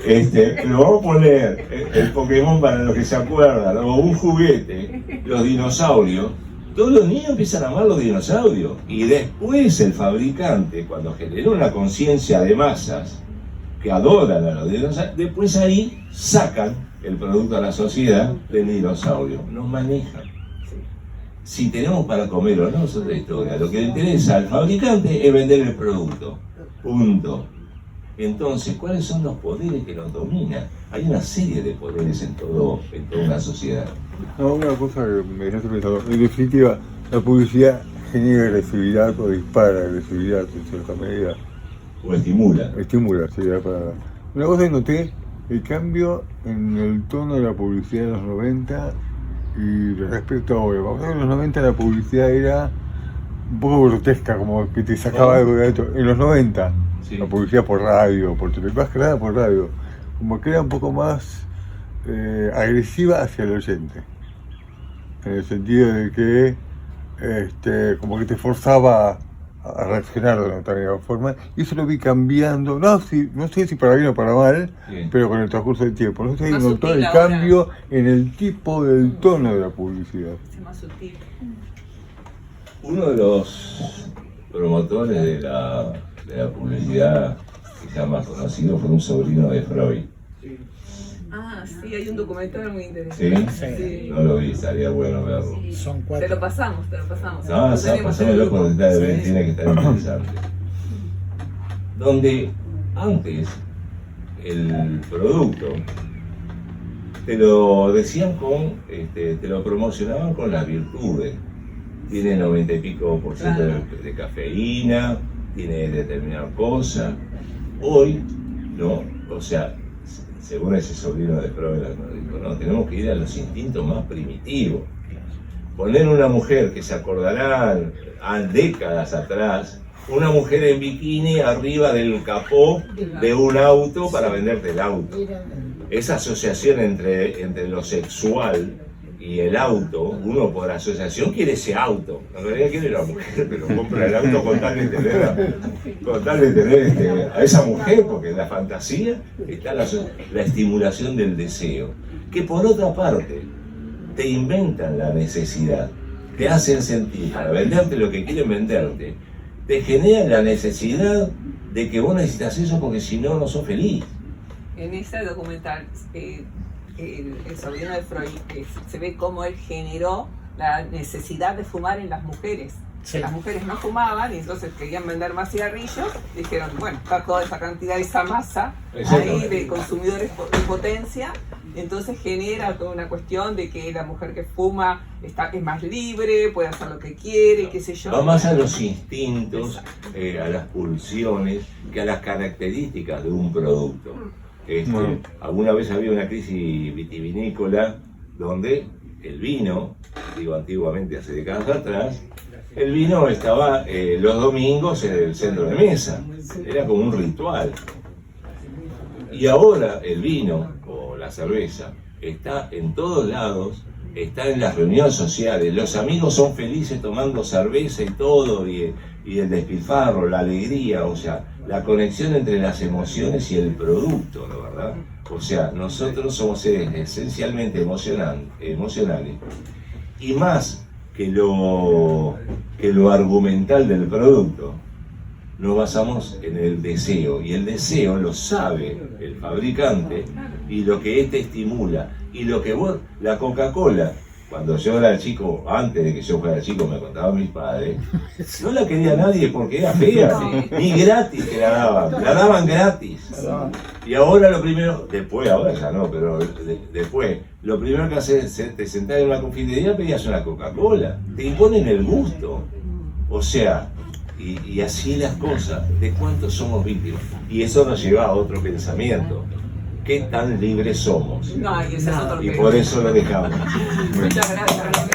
Pero vamos a poner el Pokémon para los que se acuerdan, o un juguete, los dinosaurios. Todos los niños empiezan a amar los dinosaurios. Y después el fabricante, cuando generó una conciencia de masas que adoran a los dinosaurios, después ahí sacan el producto a la sociedad del dinosaurio. Nos manejan. Si tenemos para comer o no es otra historia. Lo que le interesa al fabricante es vender el producto. Punto. Entonces, ¿cuáles son los poderes que nos dominan? Hay una serie de poderes en toda una sociedad. No, una cosa que me dejaste pensando. En definitiva, la publicidad genera agresividad o dispara agresividad en cierta medida. O estimula. Estimula, sería para... Una cosa que noté, el cambio en el tono de la publicidad de los 90 y respecto a ahora. En los 90 la publicidad era un poco grotesca, como que te sacaba algo de esto. En los 90, sí. La publicidad por radio, por televisión, más que nada por radio, como que era un poco más agresiva hacia el oyente. En el sentido de que como que te forzaba a reaccionar de una determinada forma, y eso lo vi cambiando, no sé si para bien o para mal, sí, pero con el transcurso del tiempo. No sé si notó el cambio en el tipo del tono de la publicidad. Es más sutil. Uno de los promotores de la publicidad quizá más conocido fue un sobrino de Freud. Ah, sí, hay un documental muy interesante. ¿Sí? Sí. No lo vi, estaría bueno verlo. Sí. Son 4. Te lo pasamos. No, pasámoslo porque tiene que estar interesante. Donde antes el producto te lo decían te lo promocionaban con las virtudes. Tiene 90 y pico % de cafeína, tiene determinada cosa. Hoy, no, o sea, según ese sobrino de Freud, no, tenemos que ir a los instintos más primitivos. Poner una mujer que se acordarán a décadas atrás, una mujer en bikini arriba del capó de un auto para venderte el auto. Esa asociación entre lo sexual y el auto, uno por asociación quiere ese auto, en realidad quiere la mujer, pero compra el auto con tal de tener a esa mujer, porque en la fantasía está la estimulación del deseo, que por otra parte te inventan la necesidad, te hacen sentir, para venderte lo que quieren venderte, te generan la necesidad de que vos necesitas eso porque si no, no sos feliz. En ese documental, el sobrino de Freud, se ve cómo él generó la necesidad de fumar en las mujeres. Sí. Las mujeres no fumaban y entonces querían vender más cigarrillos. Dijeron, bueno, está toda esa cantidad, esa masa ahí de consumidores de potencia. Entonces genera toda una cuestión de que la mujer que fuma es más libre, puede hacer lo que quiere, qué sé yo. Va más a los instintos, a las pulsiones, que a las características de un producto. Alguna vez había una crisis vitivinícola donde el vino, digo antiguamente hace décadas atrás, el vino estaba los domingos en el centro de mesa, era como un ritual. Y ahora el vino o la cerveza está en todos lados está en las reuniones sociales. Los amigos son felices tomando cerveza y todo, y el despilfarro, la alegría, o sea, la conexión entre las emociones y el producto, ¿no, verdad? O sea, nosotros somos seres esencialmente emocionales, y más que lo argumental del producto, nos basamos en el deseo, y el deseo lo sabe el fabricante, y lo que éste estimula, y lo que vos, la Coca-Cola, cuando yo era chico, antes de que yo fuera chico, me contaban mis padres, no la quería nadie porque era fea, ni gratis que la daban gratis. Y ahora lo primero, después, ahora ya no, pero después, lo primero que haces es te sentás en una confitería, pedías una Coca-Cola, te imponen el gusto, o sea, y así las cosas, de cuántos somos víctimas. Y eso nos lleva a otro pensamiento. ¿Qué tan libres somos? No, y ese es otro Y tema. por eso lo dejamos. Muchas gracias.